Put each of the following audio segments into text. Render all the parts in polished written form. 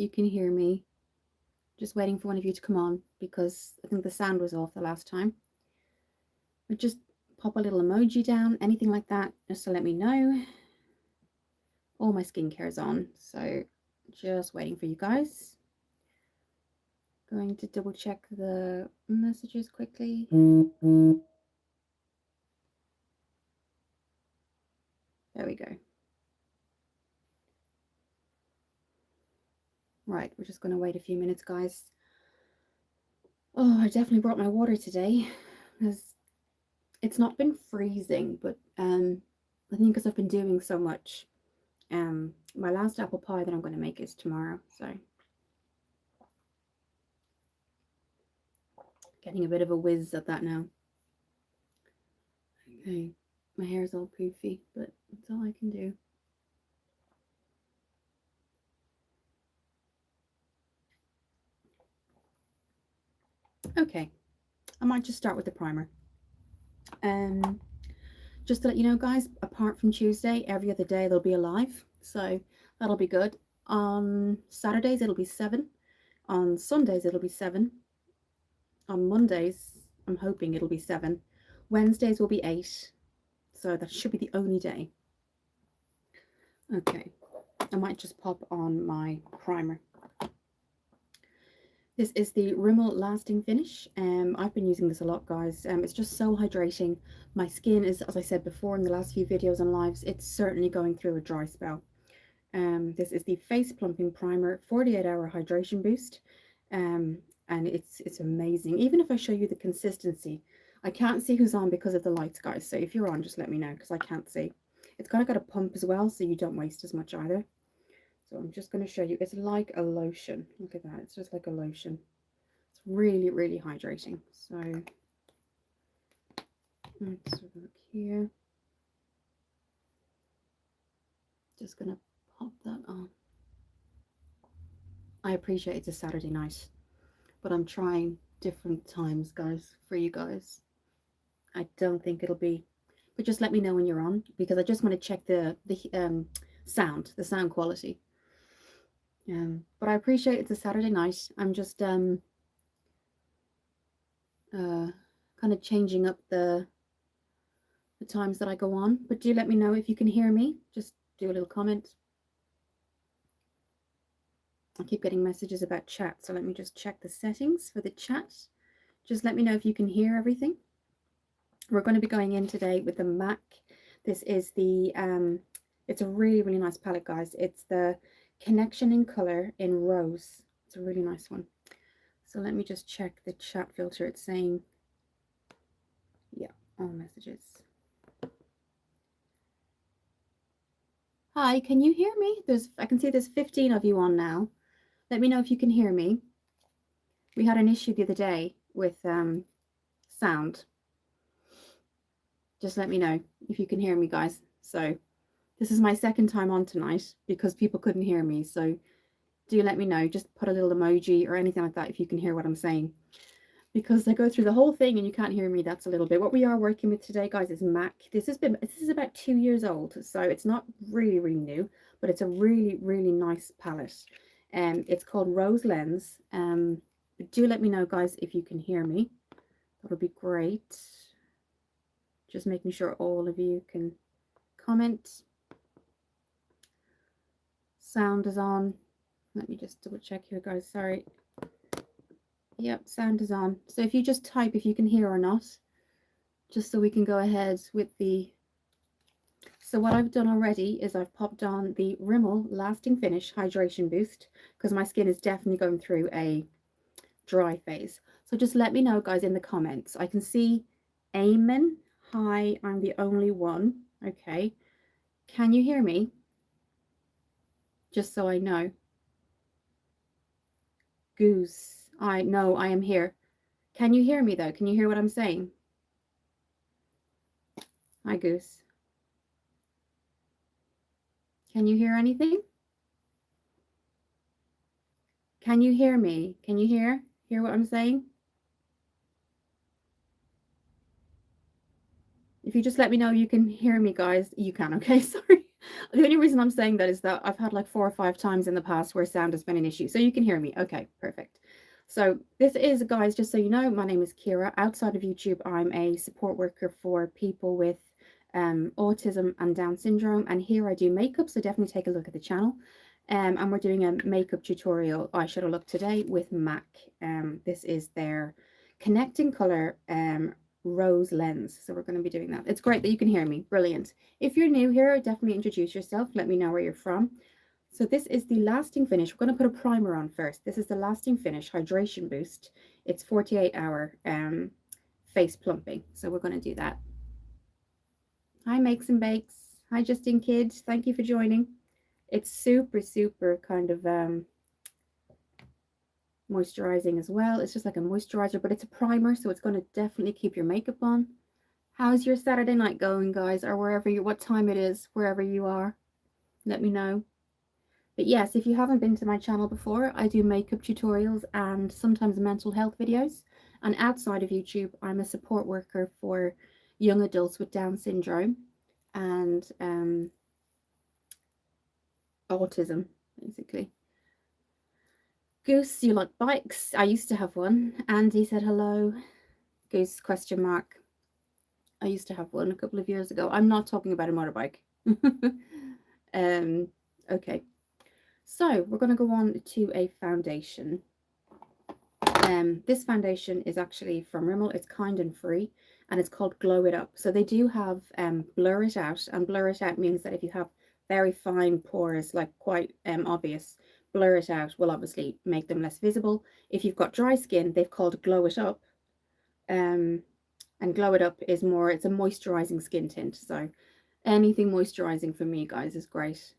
you can hear me. Just waiting for one of you to come on because I think the sound was off the last time. But just pop a little emoji down, anything like that, just to let me know. All my skincare is on, so just waiting for you guys. Going to double check the messages quickly. There we go. Right, we're just going to wait a few minutes, guys. Oh, I definitely brought my water today because it's not been freezing, but I think because I've been doing so much. My last apple pie that I'm going to make is tomorrow, so getting a bit of a whiz at that now. Okay, my hair's all poofy, but that's all I can do. Okay, I might just start with the primer. Just to let you know, guys, apart from Tuesday, every other day there'll be a live, so that'll be good. On Saturdays it'll be 7. On Sundays it'll be 7. On Mondays, I'm hoping it'll be 7. Wednesdays will be 8. So that should be the only day. Okay, I might just pop on my primer. This is the Rimmel Lasting Finish. I've been using this a lot, guys. It's just so hydrating. My skin is, as I said before in the last few videos and lives, it's certainly going through a dry spell. This is the Face Plumping Primer 48-hour hydration boost. And it's amazing. Even if I show you the consistency, I can't see who's on because of the lights, guys. So if you're on, just let me know because I can't see. It's kind of got a pump as well, so you don't waste as much either. So I'm just going to show you. It's like a lotion. Look at that. It's just like a lotion. It's really, really hydrating. So let's have a look here. Just going to pop that on. I appreciate it's a Saturday night, but I'm trying different times, guys, for you guys. I don't think it'll be, but just let me know when you're on because I just want to check the sound quality. But I appreciate it's a Saturday night. I'm just kind of changing up the times that I go on. But do let me know if you can hear me. Just do a little comment. I keep getting messages about chat, so let me just check the settings for the chat. Just let me know if you can hear everything. We're going to be going in today with the MAC. This is the it's a really, really nice palette, guys. It's the Connection in Color in Rose. It's a really nice one. So let me just check the chat filter. It's saying, yeah, all messages. Hi, can you hear me? I can see there's 15 of you on now. Let me know if you can hear me. We had an issue the other day with sound. Just let me know if you can hear me, guys. So this is my second time on tonight because people couldn't hear me. So do let me know. Just put a little emoji or anything like that if you can hear what I'm saying. Because I go through the whole thing and you can't hear me, that's a little bit. What we are working with today, guys, is MAC. This is about 2 years old, so it's not really, really new, but it's a really, really nice palette. It's called Rose Lens. Do let me know, guys, if you can hear me. That'll be great. Just making sure all of you can comment. Sound is on. Let me just double check here, guys. Sorry. Yep, sound is on. So if you just type if you can hear or not, just so we can go ahead with the... So what I've done already is I've popped on the Rimmel Lasting Finish Hydration Boost because my skin is definitely going through a dry phase. So just let me know, guys, in the comments. I can see Eamon. Hi, I'm the only one. Okay. Can you hear me? Just so I know. Goose. I know I am here. Can you hear me though? Can you hear what I'm saying? Hi, Goose. Can you hear anything? Can you hear me? Can you hear what I'm saying? If you just let me know you can hear me, guys. You can, okay? Sorry. The only reason I'm saying that is that I've had like 4 or 5 times in the past where sound has been an issue. So you can hear me. Okay, perfect. So this is, guys, just so you know, my name is Kira. Outside of YouTube, I'm a support worker for people with autism and Down syndrome. And here I do makeup, so definitely take a look at the channel. And we're doing a makeup tutorial eyeshadow look today with MAC. This is their connecting color rose lens. So we're going to be doing that. It's great that you can hear me. Brilliant. If you're new here, definitely introduce yourself. Let me know where you're from. So this is the lasting finish. We're going to put a primer on first. This is the lasting finish hydration boost. It's 48-hour face plumping. So we're going to do that. Hi, Makes and Bakes. Hi, Justin Kids. Thank you for joining. It's super, super kind of moisturizing as well. It's just like a moisturizer, but it's a primer, so it's going to definitely keep your makeup on. How's your Saturday night going, guys? Or wherever you, what time it is, wherever you are, let me know. But yes, if you haven't been to my channel before, I do makeup tutorials and sometimes mental health videos. And outside of YouTube, I'm a support worker for young adults with Down syndrome and autism, basically. Goose, you like bikes? I used to have one. Andy said hello. Goose, question mark. I used to have one a couple of years ago. I'm not talking about a motorbike. Okay. So we're going to go on to a foundation. This foundation is actually from Rimmel. It's kind and free, and it's called Glow It Up. So they do have Blur It Out, and Blur It Out means that if you have very fine pores, like quite obvious, Blur It Out will obviously make them less visible. If you've got dry skin, they've called Glow It Up. And Glow It Up is more, it's a moisturizing skin tint. So anything moisturizing for me, guys, is great.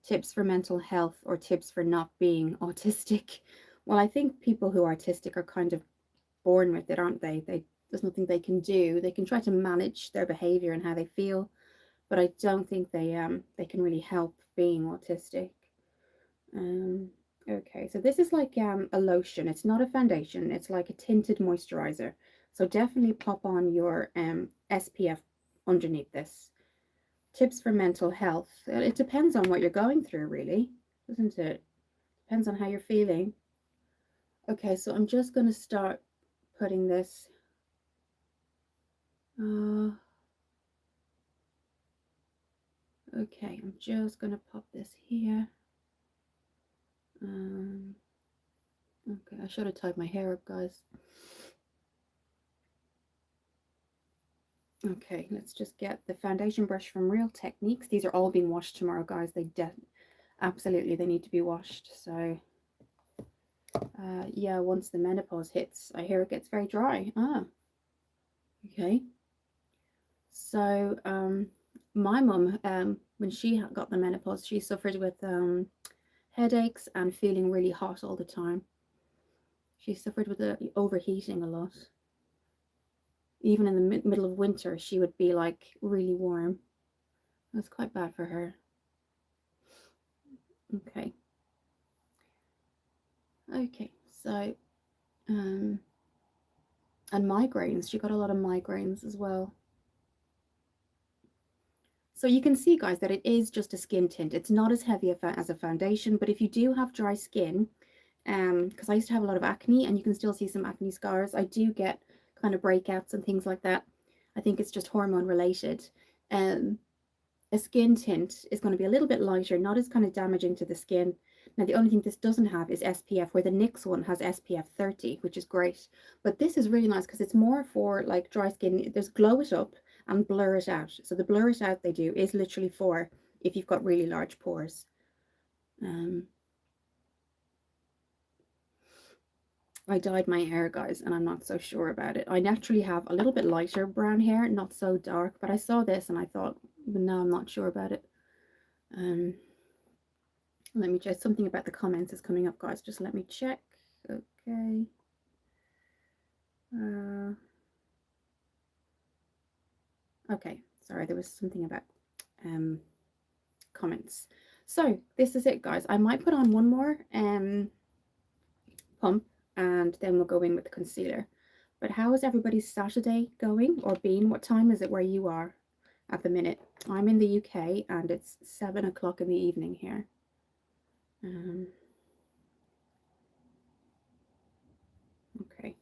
Tips for mental health or tips for not being autistic. Well, I think people who are autistic are kind of born with it, aren't they? There's nothing they can do. They can try to manage their behavior and how they feel, but I don't think they can really help being autistic. Okay, so this is like a lotion. It's not a foundation. It's like a tinted moisturizer. So definitely pop on your SPF underneath this. Tips for mental health. It depends on what you're going through, really, doesn't it? Depends on how you're feeling. Okay, so I'm just going to start putting this. Okay, I'm just going to pop this here. Okay, I should have tied my hair up, guys. Okay, let's just get the foundation brush from Real Techniques. These are all being washed tomorrow, guys. Absolutely, they need to be washed. So, yeah, once the menopause hits, I hear it gets very dry. Okay. So, my mum, when she got the menopause, she suffered with headaches and feeling really hot all the time. She suffered with overheating a lot. Even in the middle of winter, she would be like really warm. That's quite bad for her. Okay. Okay, so, and migraines. She got a lot of migraines as well. So you can see, guys, that it is just a skin tint. It's not as heavy as a foundation, but if you do have dry skin, because I used to have a lot of acne, and you can still see some acne scars. I do get kind of breakouts and things like that. I think it's just hormone related. A skin tint is going to be a little bit lighter, not as kind of damaging to the skin. Now, the only thing this doesn't have is SPF, where the NYX one has SPF 30, which is great. But this is really nice because it's more for like dry skin. There's Glow It Up and Blur It Out. So the Blur It Out they do is literally for if you've got really large pores. I dyed my hair, guys, and I'm not so sure about it. I naturally have a little bit lighter brown hair, not so dark, but I saw this and I thought, no, I'm not sure about it. Let me just, something about the comments is coming up, guys. Just let me check. Okay. Okay, sorry, there was something about comments. So this is it, guys. I might put on one more pump and then we'll go in with the concealer. But how is everybody's Saturday going or been? What time is it where you are? at the minute. I'm in the UK and it's 7 o'clock in the evening here. Okay.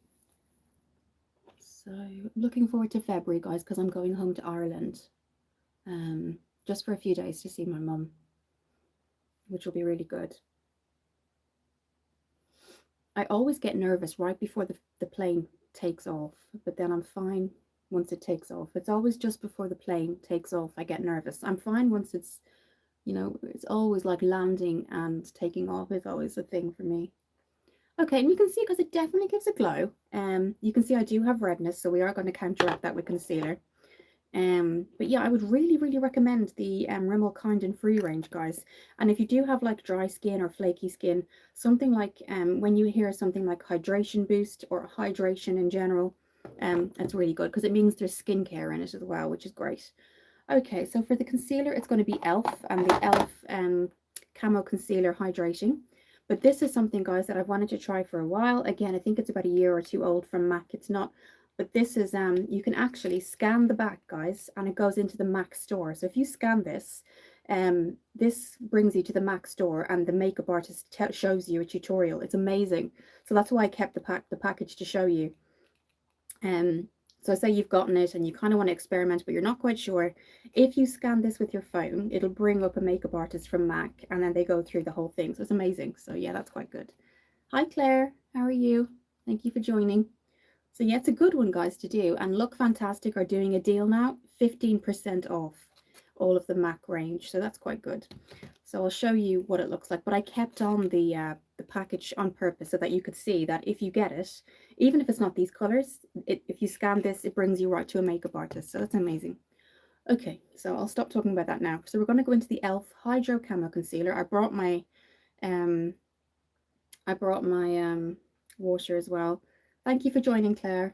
So looking forward to February, guys, because I'm going home to Ireland just for a few days to see my mum, which will be really good. I always get nervous right before the plane takes off, but then I'm fine once it takes off. It's always just before the plane takes off I get nervous. I'm fine once it's, you know, it's always like landing and taking off is always a thing for me. Okay, and you can see because it definitely gives a glow. You can see I do have redness, so we are going to counteract that with concealer. But yeah, I would really, really recommend the Rimmel Kind and Free range, guys. And if you do have like dry skin or flaky skin, something like when you hear something like hydration boost or hydration in general, that's really good because it means there's skincare in it as well, which is great. Okay, so for the concealer, it's going to be e.l.f. and the e.l.f. Camo Concealer Hydrating. But this is something, guys, that I've wanted to try for a while. Again, I think it's about a year or two old from MAC. It's not, but this is, you can actually scan the back, guys, and it goes into the MAC store. So if you scan this, this brings you to the MAC store and the makeup artist shows you a tutorial. It's amazing. So that's why I kept the package to show you. So say you've gotten it and you kind of want to experiment, but you're not quite sure. If you scan this with your phone, it'll bring up a makeup artist from MAC and then they go through the whole thing. So it's amazing. So yeah, that's quite good. Hi, Claire. How are you? Thank you for joining. So yeah, it's a good one, guys, to do. And Look Fantastic are doing a deal now, 15% off all of the MAC range. So that's quite good. So I'll show you what it looks like. But I kept on the package on purpose so that you could see that if you get it, even if it's not these colors, if you scan this, it brings you right to a makeup artist. So that's amazing. Okay, so I'll stop talking about that now. So we're going to go into the e.l.f. Hydro Camo Concealer. I brought my washer as well. Thank you for joining, Claire.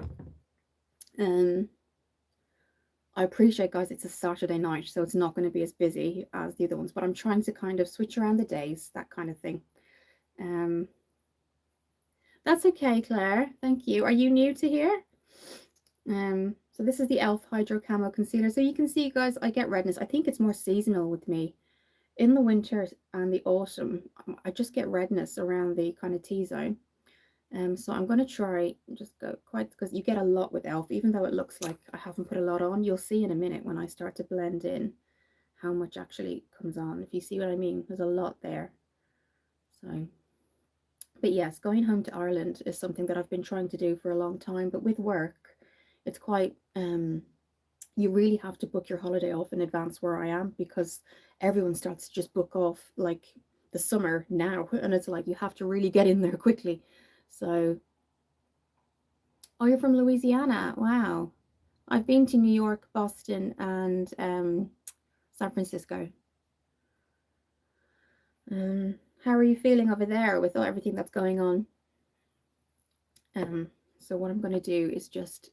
I appreciate, guys, it's a Saturday night, so it's not going to be as busy as the other ones, but I'm trying to kind of switch around the days, that kind of thing. That's okay, Claire. Thank you. Are you new to here? So this is the e.l.f. Hydro Camo Concealer. So you can see, guys, I get redness. I think it's more seasonal with me. In the winter and the autumn, I just get redness around the kind of T-zone. So I'm going to try just go quite, because you get a lot with e.l.f. Even though it looks like I haven't put a lot on, you'll see in a minute when I start to blend in how much actually comes on. If you see what I mean, there's a lot there. So, but yes, going home to Ireland is something that I've been trying to do for a long time, but with work, it's quite, you really have to book your holiday off in advance where I am, because everyone starts to just book off like the summer now, and it's like you have to really get in there quickly. So, oh, you're from Louisiana. Wow. I've been to New York, Boston, and San Francisco. How are you feeling over there with everything that's going on? So what I'm going to do is just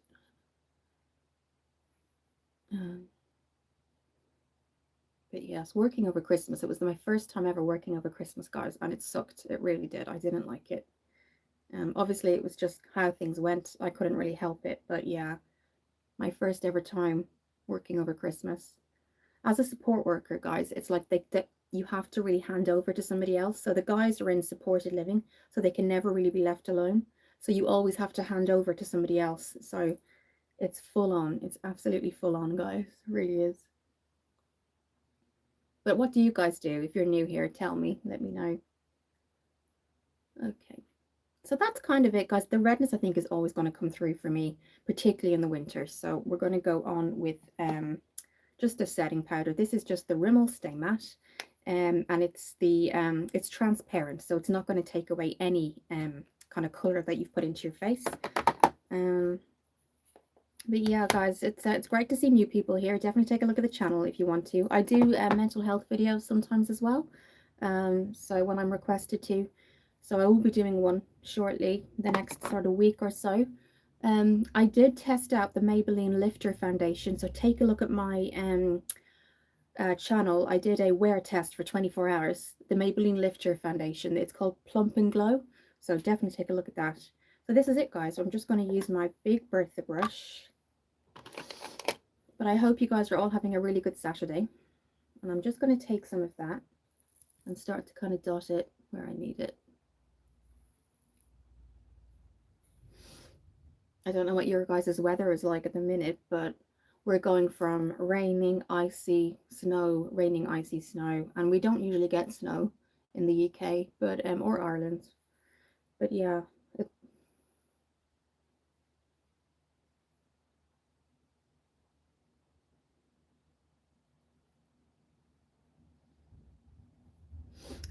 but yes, working over Christmas. It was my first time ever working over Christmas, guys, and it sucked. It really did. I didn't like it. Obviously, it was just how things went. I couldn't really help it, but yeah, my first ever time working over Christmas. As a support worker, guys, it's like you have to really hand over to somebody else. So the guys are in supported living, so they can never really be left alone. So you always have to hand over to somebody else. So it's full on. It's absolutely full on, guys. It really is. But what do you guys do? If you're new here, tell me. Let me know. Okay. So that's kind of it, guys. The redness, I think, is always going to come through for me, particularly in the winter. So we're going to go on with just a setting powder. This is just the Rimmel Stay Matte. And it's transparent, so it's not going to take away any kind of color that you've put into your face. But yeah, guys, it's great to see new people here. Definitely take a look at the channel if you want to. I do mental health videos sometimes as well, so when I'm requested to. So I will be doing one shortly, the next sort of week or so. I did test out the Maybelline Lifter foundation, so take a look at my channel. I did a wear test for 24 hours, the Maybelline Lifter foundation. It's called Plump and Glow, so definitely take a look at that. So this is it, guys. I'm just going to use my big Bertha brush. But I hope you guys are all having a really good Saturday. And I'm just going to take some of that and start to kind of dot it where I need it. I don't know what your guys' weather is like at the minute, but we're going from raining, icy snow, raining, icy snow, and we don't usually get snow in the UK, but or Ireland. But yeah,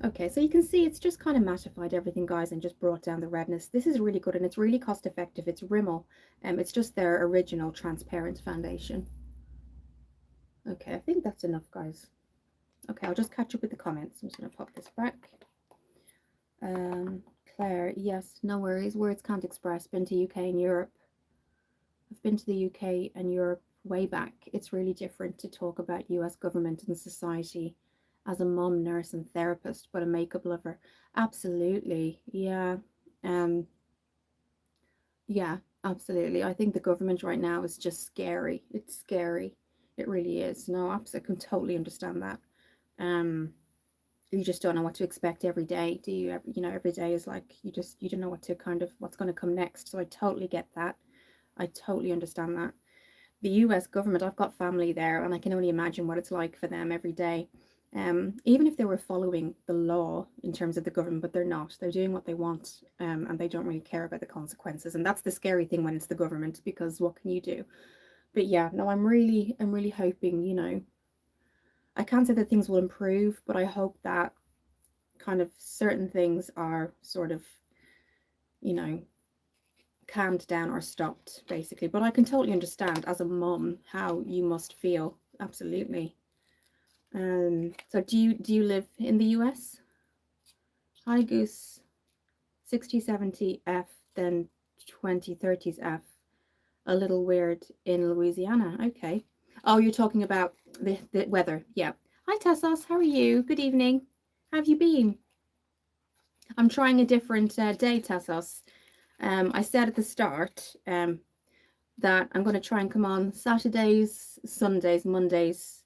okay, so you can see it's just kind of mattified everything, guys, and just brought down the redness. This is really good and it's really cost effective. It's Rimmel, it's just their original transparent foundation. Okay, I think that's enough, guys. Okay, I'll just catch up with the comments. I'm just going to pop this back. Claire, yes, no worries. Words can't express. Been to UK and Europe. I've been to the UK and Europe way back. It's really different to talk about US government and society as a mom, nurse, and therapist, but a makeup lover. Absolutely. Yeah. Um, yeah, absolutely. I think the government right now is just scary. It's scary. It really is. No, I can totally understand that. Um, you just don't know what to expect every day, do you? You know, every day is like you don't know what to kind of what's going to come next. So I totally get that. I totally understand that. The US government, I've got family there, and I can only imagine what it's like for them every day. Even if they were following the law in terms of the government, but they're not. They're doing what they want, and they don't really care about the consequences. And that's the scary thing when it's the government, because what can you do? But yeah, no, I'm really hoping, you know, I can't say that things will improve, but I hope that kind of certain things are sort of, you know, calmed down or stopped, basically. But I can totally understand as a mum how you must feel. Absolutely. So do you live in the US? Hi Goose, 6070 F, then 2030s F. A little weird in Louisiana. Okay. Oh, you're talking about the weather. Yeah. Hi Tassos, how are you? Good evening. How have you been? I'm trying a different day, Tassos. I said at the start that I'm going to try and come on Saturdays, Sundays, Mondays,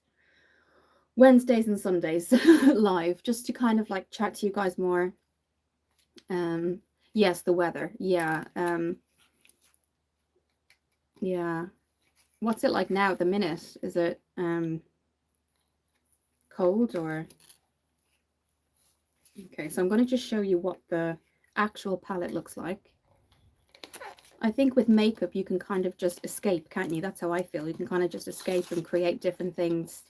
Wednesdays, and Sundays live, just to kind of like chat to you guys more. Yes, the weather. Yeah. Yeah. What's it like now at the minute? Is it cold or? Okay, so I'm going to just show you what the actual palette looks like. I think with makeup you can kind of just escape, can't you? That's how I feel. You can kind of just escape and create different things.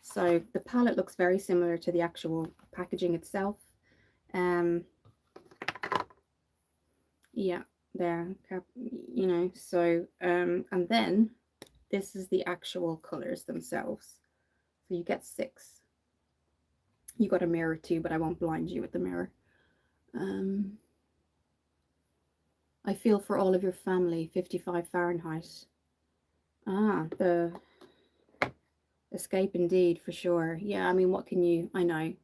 So the palette looks very similar to the actual packaging itself. Yeah, there, you know, so and then this is the actual colors themselves. So you get 6. You got a mirror too, but I won't blind you with the mirror. I feel for all of your family, 55 Fahrenheit. Ah, the escape indeed, for sure. Yeah, I mean, what can you, I know.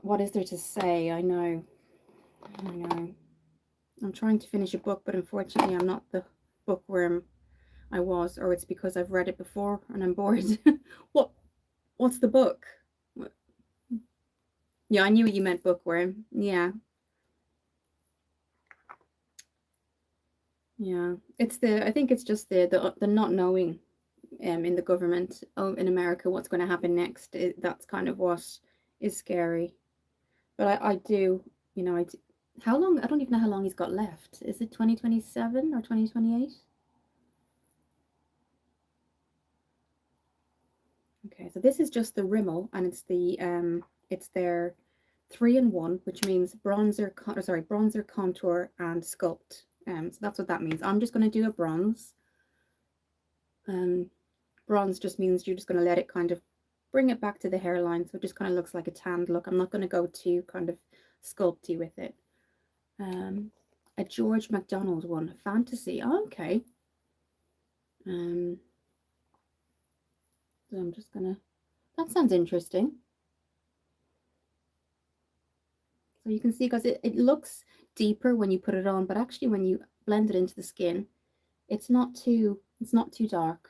What is there to say? I know. I'm trying to finish a book, but unfortunately I'm not the bookworm I was, or it's because I've read it before and I'm bored. What's the book? Yeah, I knew you meant bookworm. Yeah. Yeah. I think it's just the not knowing in the government in America what's going to happen next. That's kind of what is scary. But I do, you know, how long? I don't even know how long he's got left. Is it 2027 or 2028? Okay, so this is just the Rimmel, and it's their 3-in-1, which means bronzer, contour, and sculpt. So that's what that means. I'm just going to do a bronze. Bronze just means you're just going to let it kind of bring it back to the hairline, so it just kind of looks like a tanned look. I'm not going to go too kind of sculpty with it. A George MacDonald one, Fantasy. Oh, okay. So I'm just gonna. That sounds interesting. So you can see, guys, it looks deeper when you put it on, but actually when you blend it into the skin, It's not too dark.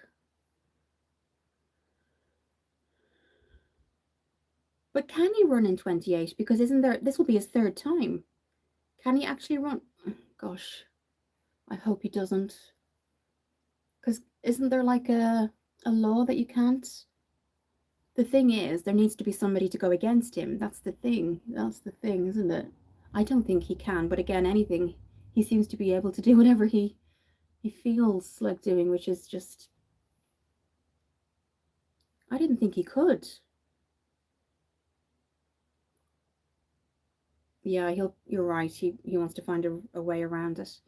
But can he run in 28? Because isn't there, this will be his third time. Can he actually run? Gosh, I hope he doesn't. Because isn't there like a law that you can't? The thing is, there needs to be somebody to go against him. That's the thing. That's the thing, isn't it? I don't think he can. But again, anything, he seems to be able to do whatever he feels like doing, which is just, I didn't think he could. Yeah, you're right. He wants to find a way around it.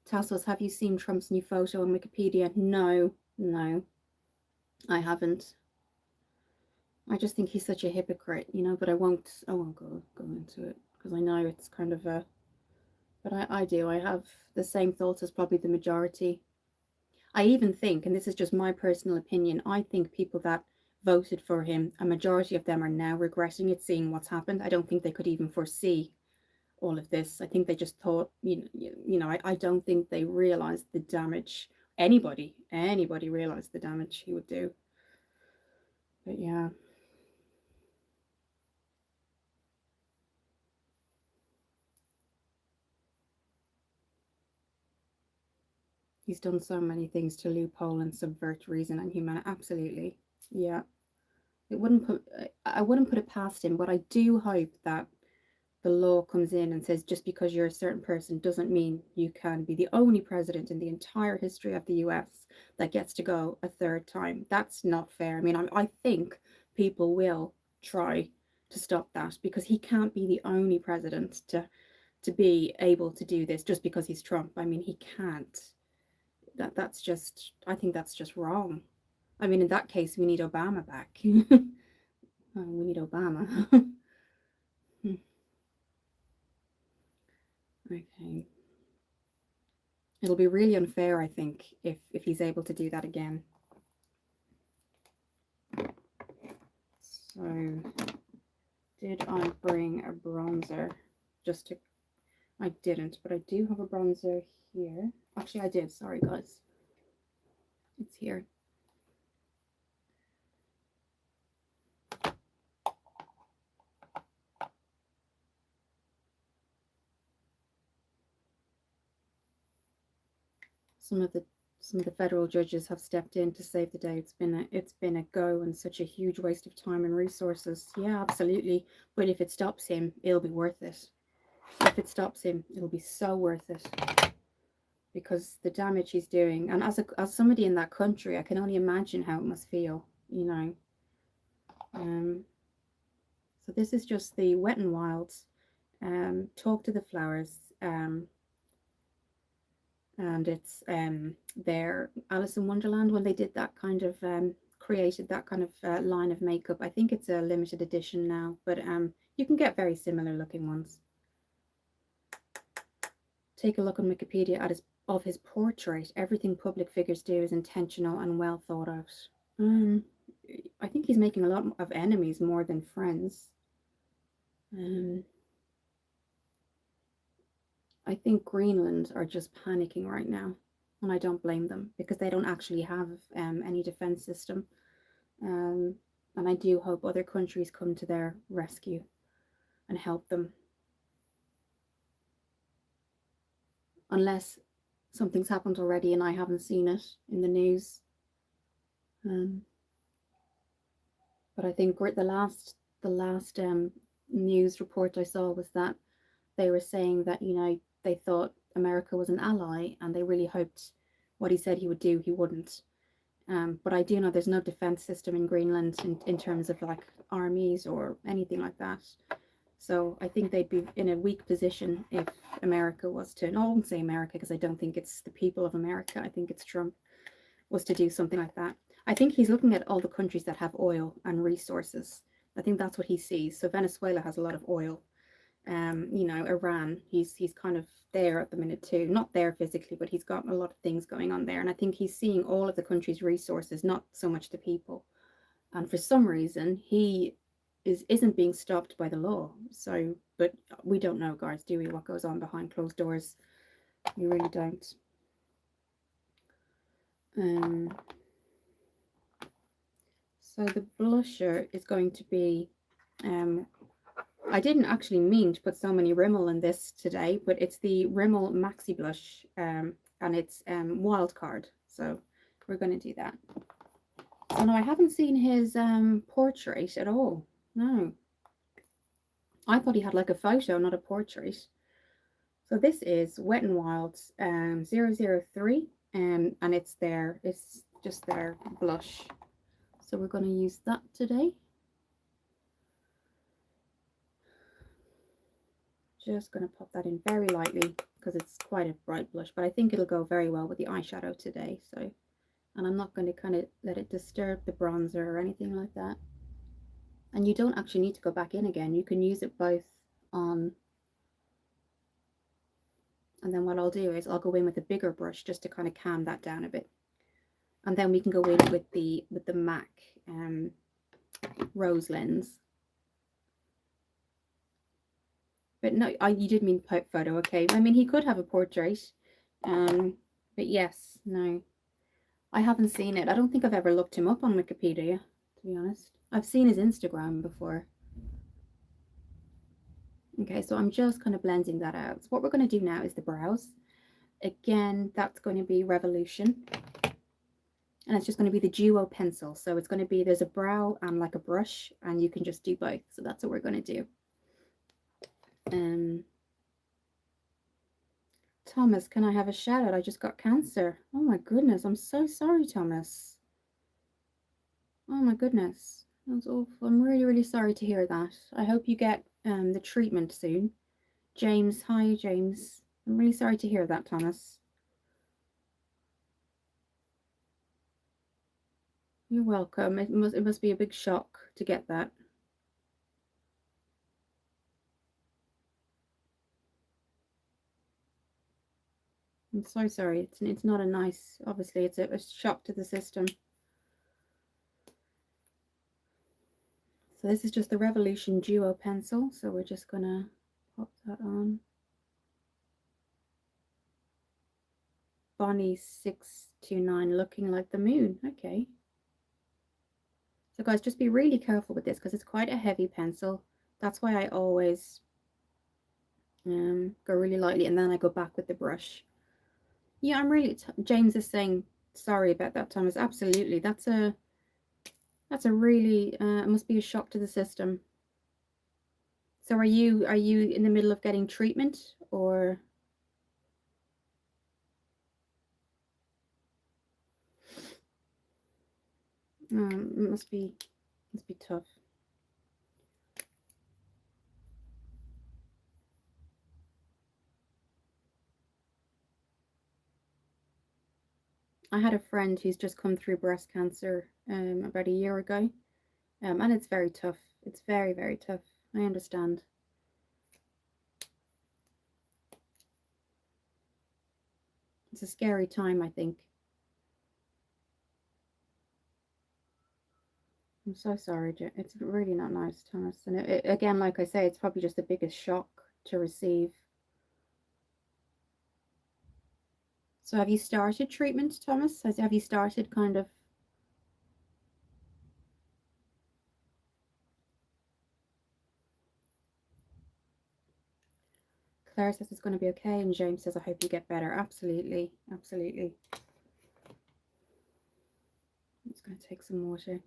Tassos, have you seen Trump's new photo on Wikipedia? No, no, I haven't. I just think he's such a hypocrite, you know, but I won't go into it because I know it's kind of a, but I do. I have the same thoughts as probably the majority. I even think, and this is just my personal opinion, I think people that voted for him, a majority of them are now regretting it, seeing what's happened. I don't think they could even foresee all of this. I think they just thought, I don't think they realized the damage. Anybody realized the damage he would do. But yeah. He's done so many things to loophole and subvert reason and humanity. Absolutely. Yeah. I wouldn't put it past him, but I do hope that the law comes in and says just because you're a certain person doesn't mean you can be the only president in the entire history of the US that gets to go a third time. That's not fair. I mean, I think people will try to stop that because he can't be the only president to be able to do this just because he's Trump. I mean, he can't. That's just, I think that's just wrong. I mean, in that case, we need Obama back. We need Obama. Okay. It'll be really unfair, I think, if he's able to do that again. So, did I bring a bronzer? Just to, I didn't, but I do have a bronzer here. Actually, I did. Sorry, guys. It's here. Some of the federal judges have stepped in to save the day. It's been a go and such a huge waste of time and resources. Yeah, absolutely. But if it stops him, it'll be worth it. If it stops him, it'll be so worth it. Because the damage he's doing, and as somebody in that country, I can only imagine how it must feel, you know. So this is just the Wet and Wilds. Talk to the Flowers. And it's their Alice in Wonderland when they did that kind of created that kind of line of makeup. I think it's a limited edition now, but you can get very similar looking ones. Take a look on Wikipedia at his portrait. Everything public figures do is intentional and well thought out. I think he's making a lot of enemies more than friends. I think Greenland are just panicking right now, and I don't blame them because they don't actually have any defense system. And I do hope other countries come to their rescue and help them. Unless something's happened already and I haven't seen it in the news. But I think the last news report I saw was that they were saying that, you know, they thought America was an ally and they really hoped what he said he would do, he wouldn't. But I do know there's no defense system in Greenland in terms of like armies or anything like that. So I think they'd be in a weak position if America was to, no, I won't say America because I don't think it's the people of America. I think it's Trump was to do something like that. I think he's looking at all the countries that have oil and resources. I think that's what he sees. So Venezuela has a lot of oil. You know, Iran, he's kind of there at the minute too. Not there physically, but he's got a lot of things going on there. And I think he's seeing all of the country's resources, not so much the people. And for some reason, he isn't being stopped by the law. So, but we don't know, guys, do we? What goes on behind closed doors? We really don't. Um, so the blusher is going to be, I didn't actually mean to put so many Rimmel in this today, but it's the Rimmel Maxi Blush, and it's Wild Card. So we're going to do that. So no, I haven't seen his portrait at all. No. I thought he had like a photo, not a portrait. So this is Wet n Wild 003, and it's just their blush. So we're going to use that today. Just going to pop that in very lightly because it's quite a bright blush, but I think it'll go very well with the eyeshadow today. So, and I'm not going to kind of let it disturb the bronzer or anything like that. And you don't actually need to go back in again. You can use it both on. And then what I'll do is I'll go in with a bigger brush just to kind of calm that down a bit. And then we can go in with the MAC rose lens. But no, you did mean photo, okay. I mean, he could have a portrait. But yes, no. I haven't seen it. I don't think I've ever looked him up on Wikipedia, to be honest. I've seen his Instagram before. Okay, so I'm just kind of blending that out. So what we're going to do now is the brows. Again, that's going to be Revolution. And it's just going to be the duo pencil. So it's going to be, there's a brow and like a brush, and you can just do both. So that's what we're going to do. Thomas, can I have a shout out? I just got cancer. Oh my goodness, I'm so sorry, Thomas. Oh my goodness, that's awful. I'm really, really sorry to hear that. I hope you get the treatment soon. James, hi James. I'm really sorry to hear that, Thomas. You're welcome. It must be a big shock to get that. I'm so sorry. It's not a nice, obviously it's a shock to the system. So this is just the Revolution Duo pencil. So we're just gonna pop that on. Bonnie 629, looking like the moon. Okay. So guys, just be really careful with this because it's quite a heavy pencil. That's why I always go really lightly, and then I go back with the brush. Yeah, I'm really, James is saying sorry about that, Thomas. Absolutely. That's a really, it must be a shock to the system. So are you in the middle of getting treatment, or? It must be tough. I had a friend who's just come through breast cancer about a year ago, and it's very tough. It's very, very tough. I understand. It's a scary time, I think. I'm so sorry. It's really not nice, Thomas. And again, like I say, it's probably just the biggest shock to receive. So have you started treatment, Thomas? Have you started kind of? Claire says it's going to be okay, and James says, I hope you get better. Absolutely, absolutely. I'm just going to take some water.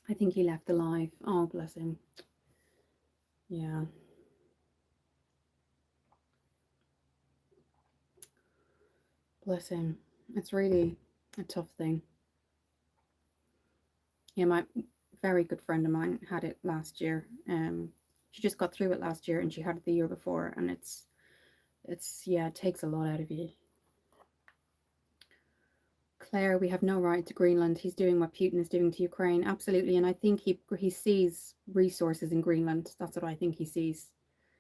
I think he left alive. Oh, bless him. Yeah. Bless him. It's really a tough thing. Yeah, my very good friend of mine had it last year. She just got through it last year, and she had it the year before, and it's yeah, it takes a lot out of you. Claire, we have no right to Greenland. He's doing what Putin is doing to Ukraine. Absolutely. And I think he sees resources in Greenland. That's what I think he sees.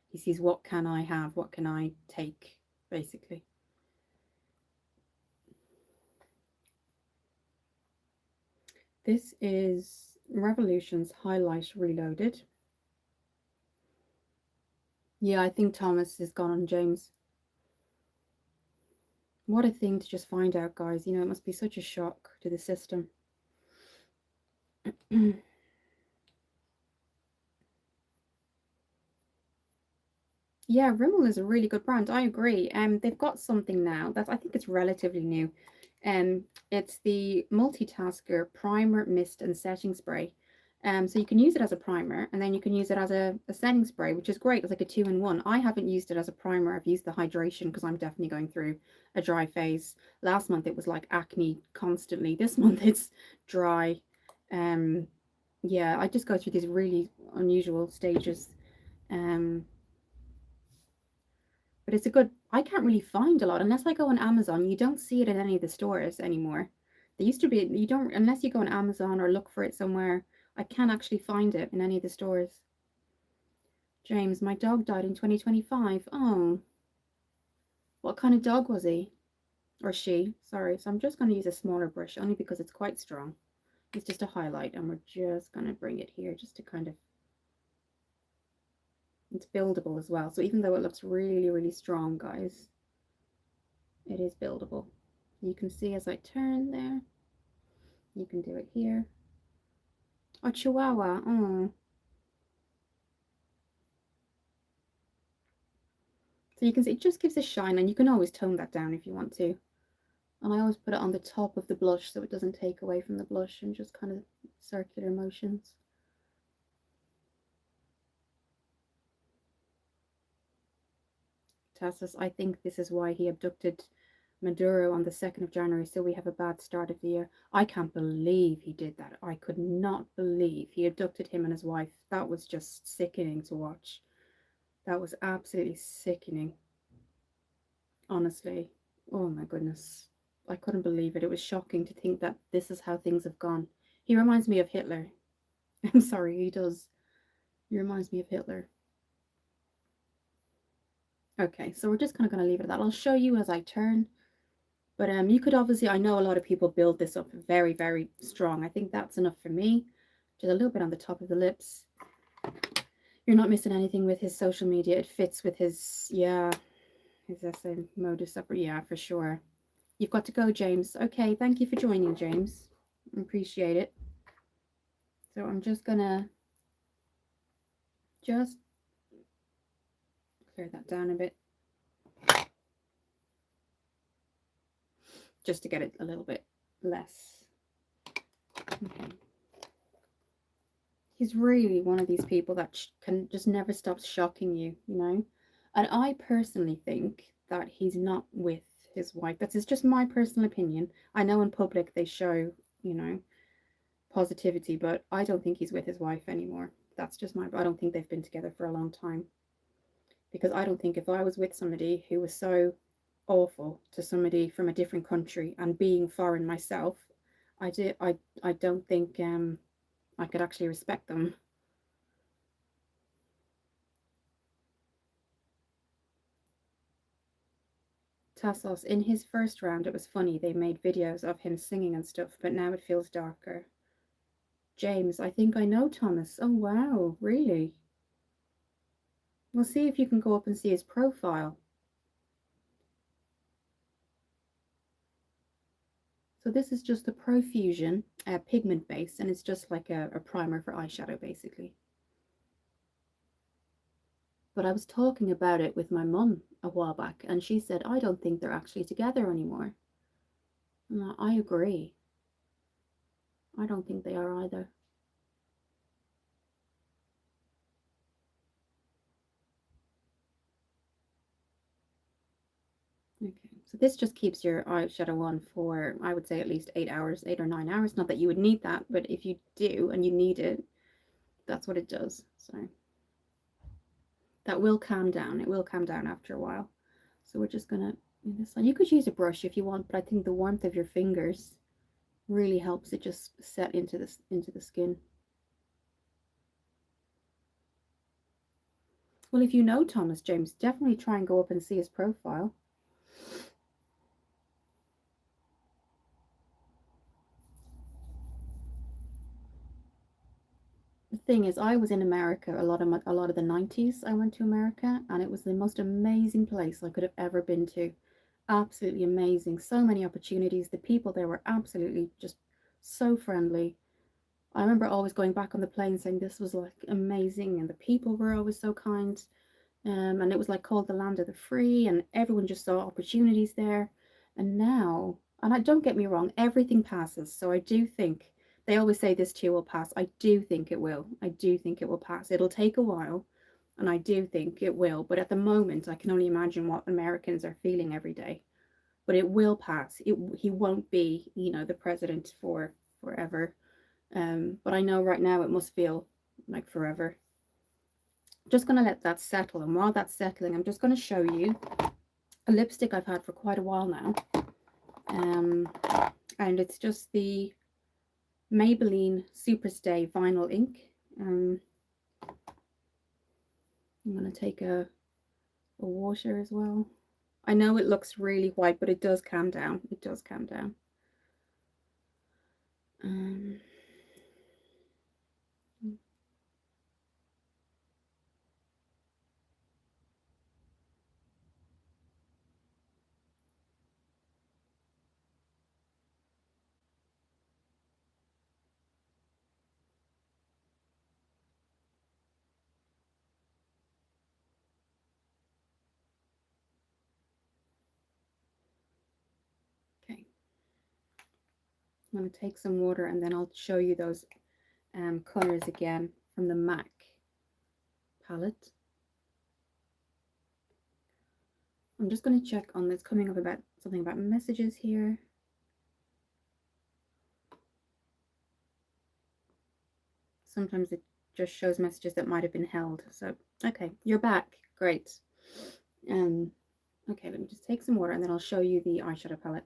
He sees, what can I have? What can I take, basically. This is Revolution's Highlight Reloaded. Yeah, I think Thomas is gone on James. What a thing to just find out, guys. You know, it must be such a shock to the system. Yeah, Rimmel is a really good brand. I agree. They've got something now that I think it's relatively new. It's the Multitasker Primer, Mist, and Setting Spray. So you can use it as a primer, and then you can use it as a setting spray, which is great. It's like a two-in-one. I haven't used it as a primer. I've used the hydration because I'm definitely going through a dry phase. Last month it was like acne constantly. This month it's dry. Um, yeah, I just go through these really unusual stages. Um, but it's a good, I can't really find a lot unless I go on Amazon. You don't see it in any of the stores anymore. They used to be, you don't, unless you go on Amazon or look for it somewhere. I can't actually find it in any of the stores. James, my dog died in 2025. Oh, what kind of dog was he? Or she? Sorry. So I'm just going to use a smaller brush only because it's quite strong. It's just a highlight, and we're just going to bring it here just to kind of, it's buildable as well. So even though it looks really, really strong, guys, it is buildable. You can see as I turn there. You can do it here. Oh, Chihuahua. Oh. So you can see it just gives a shine, and you can always tone that down if you want to. And I always put it on the top of the blush so it doesn't take away from the blush, and just kind of circular motions. Tassus, I think this is why he abducted Maduro on the 2nd of January, so we have a bad start of the year. I can't believe he did that. I could not believe he abducted him and his wife. That was just sickening to watch. That was absolutely sickening. Honestly. Oh my goodness. I couldn't believe it. It was shocking to think that this is how things have gone. He reminds me of Hitler. I'm sorry, he does. He reminds me of Hitler. Okay, so we're just kind of going to leave it at that. I'll show you as I turn. But you could obviously, I know a lot of people build this up very, very strong. I think that's enough for me. Just a little bit on the top of the lips. You're not missing anything with his social media. It fits with his, yeah, his essay modus operandi. Yeah, for sure. You've got to go, James. Okay, thank you for joining, James. I appreciate it. So I'm just gonna just clear that down a bit, just to get it a little bit less. Okay. He's really one of these people that can just never stop shocking you, you know? And I personally think that he's not with his wife. That's just my personal opinion. I know in public they show, you know, positivity, but I don't think he's with his wife anymore. That's just my, I don't think they've been together for a long time. Because I don't think if I was with somebody who was so awful to somebody from a different country and being foreign myself, I don't think I could actually respect them. Tassos, in his first round, it was funny. They made videos of him singing and stuff, but now it feels darker. James, I think I know Thomas. Oh, wow, really? We'll see if you can go up and see his profile. So this is just the Profusion pigment base, and it's just like a primer for eyeshadow, basically. But I was talking about it with my mum a while back, and she said, I don't think they're actually together anymore. And I agree. I don't think they are either. Okay, so this just keeps your eyeshadow on for, I would say, at least 8 hours, 8 or 9 hours. Not that you would need that, but if you do and you need it, that's what it does. So that will calm down. It will calm down after a while. So we're just gonna do this one. You could use a brush if you want, but I think the warmth of your fingers really helps it just set into the skin. Well, if you know Thomas James, definitely try and go up and see his profile. The thing is, I was in America a lot of the 90s. I went to America, and it was the most amazing place I could have ever been to. Absolutely amazing. So many opportunities. The people there were absolutely just so friendly. I remember always going back on the plane saying this was like amazing, and the people were always so kind. And it was like called the land of the free, and everyone just saw opportunities there. And now, and I don't get me wrong, everything passes. So I do think they always say this too will pass. I do think it will. I do think it will pass. It'll take a while, and I do think it will. But at the moment, I can only imagine what Americans are feeling every day. But it will pass. He won't be, the president for forever. But I know right now it must feel like forever. Just going to let that settle, and while that's settling, I'm just going to show you a lipstick I've had for quite a while now, and it's just the Maybelline Superstay Vinyl Ink. I'm going to take a water as well. I know it looks really white, but it does calm down. It does calm down. Okay, I'm going to take some water, and then I'll show you those colors again from the MAC palette. I'm just going to check on this coming up about something about messages here. Sometimes it just shows messages that might have been held. So, okay, you're back. Great. Okay, let me just take some water, and then I'll show you the eyeshadow palette.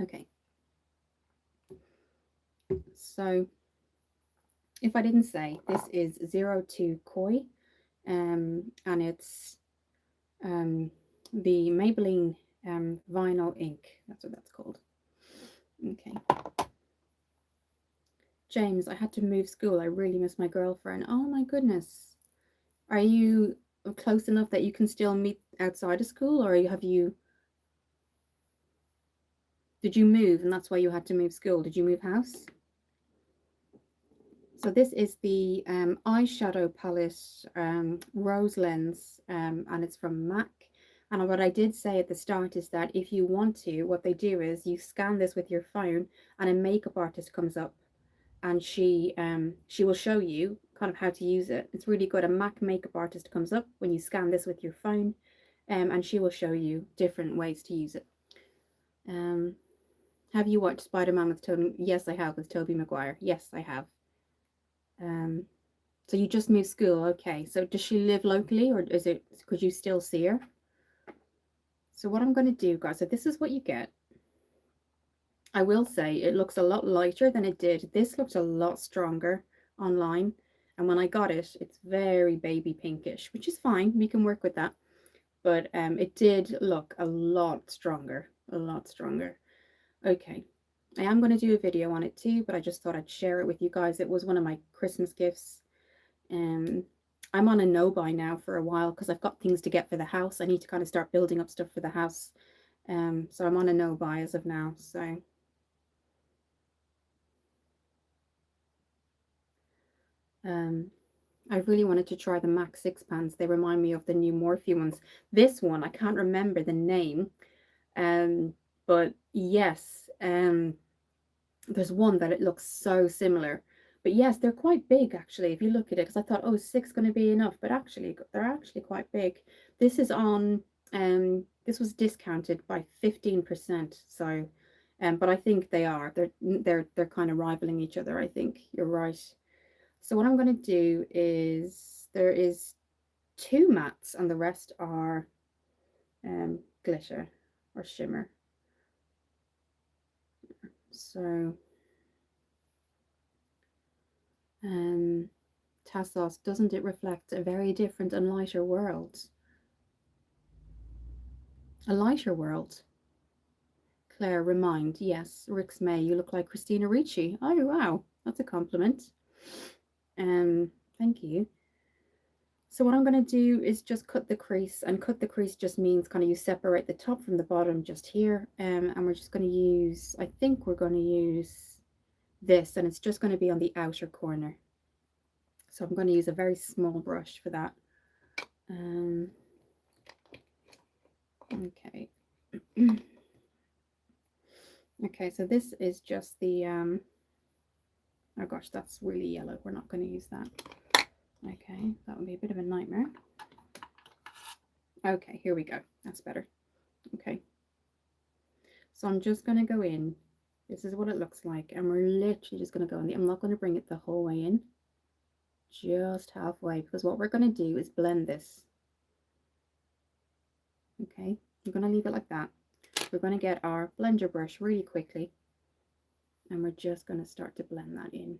Okay. So, if I didn't say, this is 02 Koi, and it's the Maybelline Vinyl Ink. That's what that's called. Okay. James, I had to move school. I really miss my girlfriend. Oh my goodness. Are you close enough that you can still meet outside of school, or did you move and that's why you had to move school? Did you move house? So this is the eyeshadow palette Rose Lens, and it's from MAC. And what I did say at the start is that if you want to, what they do is you scan this with your phone, and a makeup artist comes up, and she will show you kind of how to use it. It's really good. A MAC makeup artist comes up when you scan this with your phone, and she will show you different ways to use it. Have you watched Spider-Man with Tobey? Yes, I have, with Tobey Maguire. Yes, I have. So you just moved school, okay. So does she live locally, or could you still see her? So what I'm going to do, guys, so this is what you get. I will say it looks a lot lighter than it did. This looked a lot stronger online. And when I got it, it's very baby pinkish, which is fine. We can work with that. But it did look a lot stronger, a lot stronger. Okay. I am going to do a video on it too, but I just thought I'd share it with you guys. It was one of my Christmas gifts. I'm on a no-buy now for a while because I've got things to get for the house. I need to kind of start building up stuff for the house. So I'm on a no-buy as of now. So I really wanted to try the MAC 6 pans. They remind me of the new Morphe ones. This one, I can't remember the name. But yes, there's one that it looks so similar. But yes, they're quite big actually. If you look at it, because I thought, oh, 6 going to be enough, but actually they're actually quite big. This is on this was discounted by 15%. So but I think they are. They're kind of rivaling each other, I think. You're right. So what I'm going to do is there is 2 mattes and the rest are glitter or shimmer. So Tassos, doesn't it reflect a very different and lighter world? A lighter world. Claire, remind. Yes, Rix May, you look like Christina Ricci. Oh, wow. That's a compliment. Thank you. So what I'm going to do is just cut the crease, and cut the crease just means kind of you separate the top from the bottom just here. And we're just going to use, I think we're going to use this, and it's just going to be on the outer corner. So I'm going to use a very small brush for that. Okay. Okay, so this is just the, oh gosh, that's really yellow. We're not going to use that. Okay, that would be a bit of a nightmare. Okay, here we go. That's better. Okay. So I'm just going to go in. This is what it looks like. And we're literally just going to go in. I'm not going to bring it the whole way in. Just halfway. Because what we're going to do is blend this. Okay. We're going to leave it like that. We're going to get our blender brush really quickly. And we're just going to start to blend that in.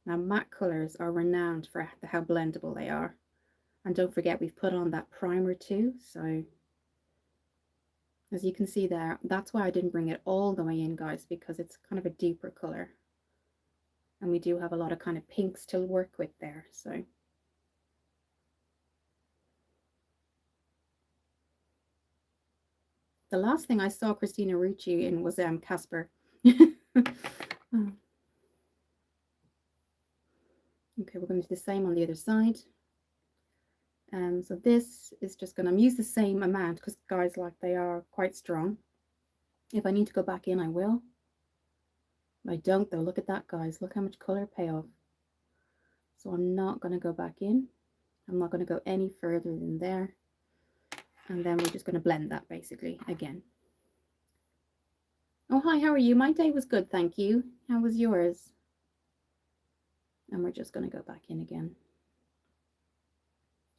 Now, matte colours are renowned for how blendable they are. And don't forget, we've put on that primer too. So as you can see there, that's why I didn't bring it all the way in, guys, because it's kind of a deeper colour. And we do have a lot of kind of pinks to work with there. So the last thing I saw Christina Ricci in was Casper. Oh. Okay, we're going to do the same on the other side. So this is just going to use the same amount because, guys, like, they are quite strong. If I need to go back in, I will. I don't, though. Look at that, guys. Look how much color payoff. So I'm not going to go back in. I'm not going to go any further than there. And then we're just going to blend that basically again. Oh, hi, how are you? My day was good, thank you. How was yours? And we're just going to go back in again.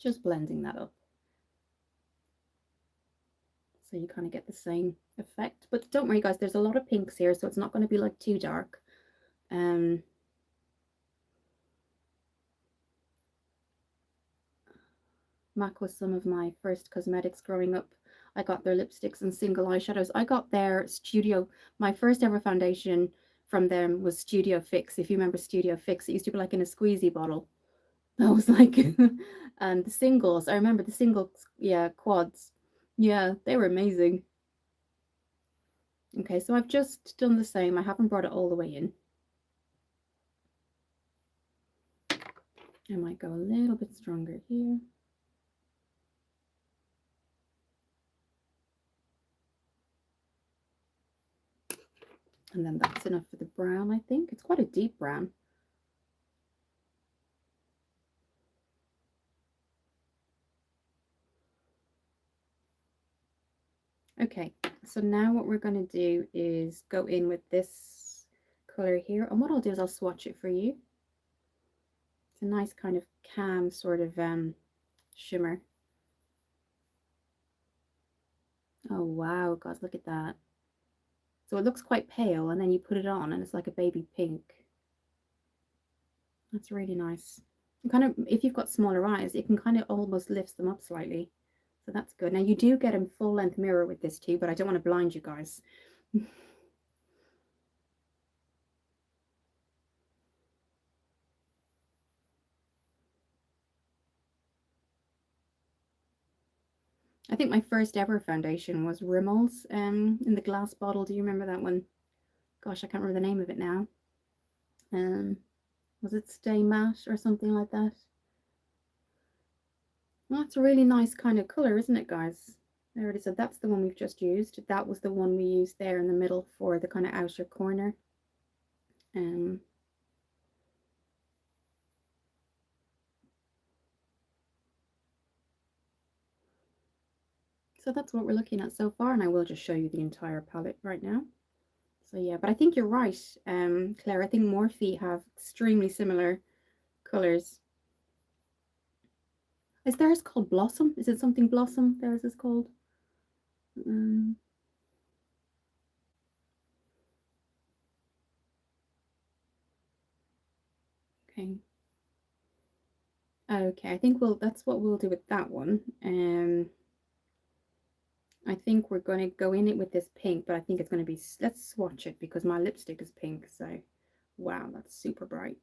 Just blending that up. So you kind of get the same effect. But don't worry, guys, there's a lot of pinks here, so it's not going to be like too dark. MAC was some of my first cosmetics growing up. I got their lipsticks and single eyeshadows. I got their Studio, my first ever foundation from them was Studio Fix. If you remember Studio Fix, it used to be like in a squeezy bottle. That was like, and the singles, I remember the singles, yeah, quads. Yeah, they were amazing. Okay, so I've just done the same. I haven't brought it all the way in. I might go a little bit stronger here. And then that's enough for the brown, I think. It's quite a deep brown. Okay, so now what we're going to do is go in with this color here. And what I'll do is I'll swatch it for you. It's a nice kind of cam sort of shimmer. Oh, wow, guys, look at that. So it looks quite pale, and then you put it on and it's like a baby pink. That's really nice. And kind of, if you've got smaller eyes, it can kind of almost lifts them up slightly. So that's good. Now you do get a full length mirror with this too, but I don't want to blind you guys. I think my first ever foundation was Rimmel's in the glass bottle. Do you remember that one? Gosh, I can't remember the name of it now. Was it Stay Matte or something like that? Well, that's a really nice kind of color, isn't it, guys? There it is. So that's the one we've just used. That was the one we used there in the middle for the kind of outer corner. So that's what we're looking at so far, and I will just show you the entire palette right now. So yeah, but I think you're right, Claire. I think Morphe have extremely similar colors. Is theirs called Blossom? Is it something Blossom theirs is called? Okay. Okay, I think that's what we'll do with that one. I think we're going to go in it with this pink, but I think it's going to be, let's swatch it because my lipstick is pink. So, wow, that's super bright.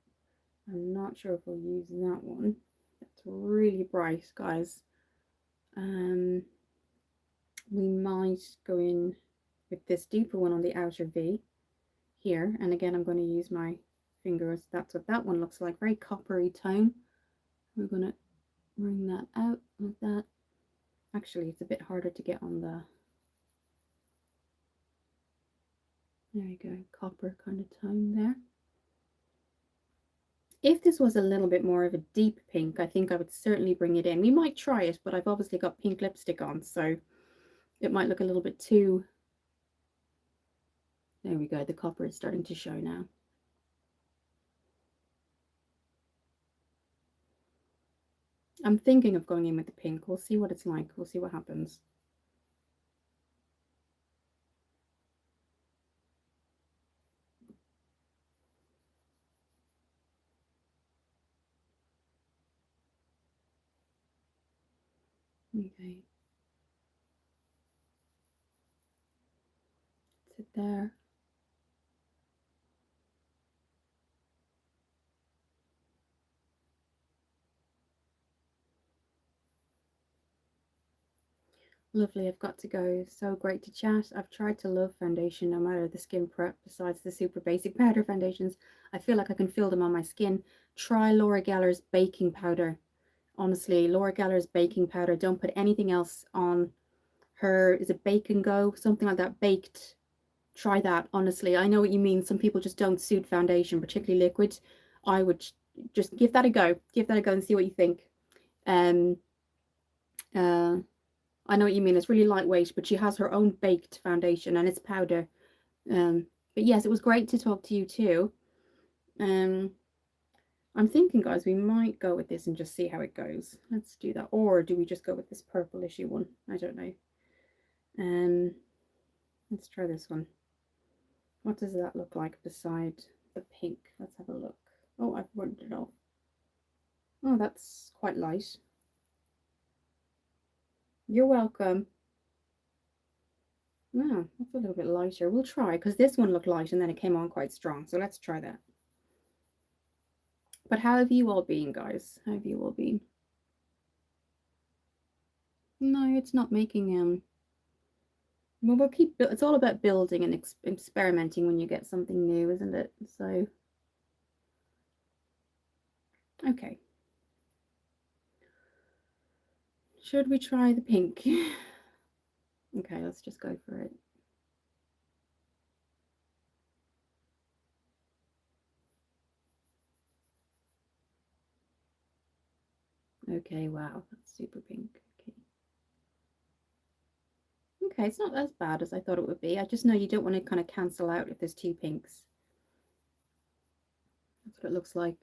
I'm not sure if we'll use that one. That's really bright, guys. We might go in with this deeper one on the outer V here. And again, I'm going to use my fingers. That's what that one looks like. Very coppery tone. We're going to bring that out like that. Actually, it's a bit harder to get on the, there you go, copper kind of tone there. If this was a little bit more of a deep pink, I think I would certainly bring it in. We might try it, but I've obviously got pink lipstick on, so it might look a little bit too, there we go, the copper is starting to show now. I'm thinking of going in with the pink. We'll see what it's like. We'll see what happens. Okay. Sit there. Lovely, I've got to go. So great to chat. I've tried to love foundation no matter the skin prep, besides the super basic powder foundations. I feel like I can feel them on my skin. Try Laura Geller's baking powder. Honestly, Laura Geller's baking powder. Don't put anything else on her. Is it Bake and Go? Something like that. Baked. Try that. Honestly, I know what you mean. Some people just don't suit foundation, particularly liquid. I would just give that a go. Give that a go and see what you think. Um, uh, I know what you mean. It's really lightweight, but she has her own baked foundation and it's powder. But yes, it was great to talk to you too. Um, I'm thinking, guys, we might go with this and just see how it goes. Let's do that. Or do we just go with this purplish one? I don't know. Let's try this one. What does that look like beside the pink? Let's have a look. Oh, I've rubbed it off. Oh, that's quite light. You're welcome. No, that's a little bit lighter. We'll try, because this one looked light and then it came on quite strong. So let's try that. But how have you all been, guys? How have you all been? No, it's not making well, we'll keep, it's all about building and experimenting when you get something new, isn't it? So okay, should we try the pink? Okay, let's just go for it. Okay, wow, that's super pink. Okay. Okay, it's not as bad as I thought it would be. I just know you don't want to kind of cancel out if there's two pinks. That's what it looks like.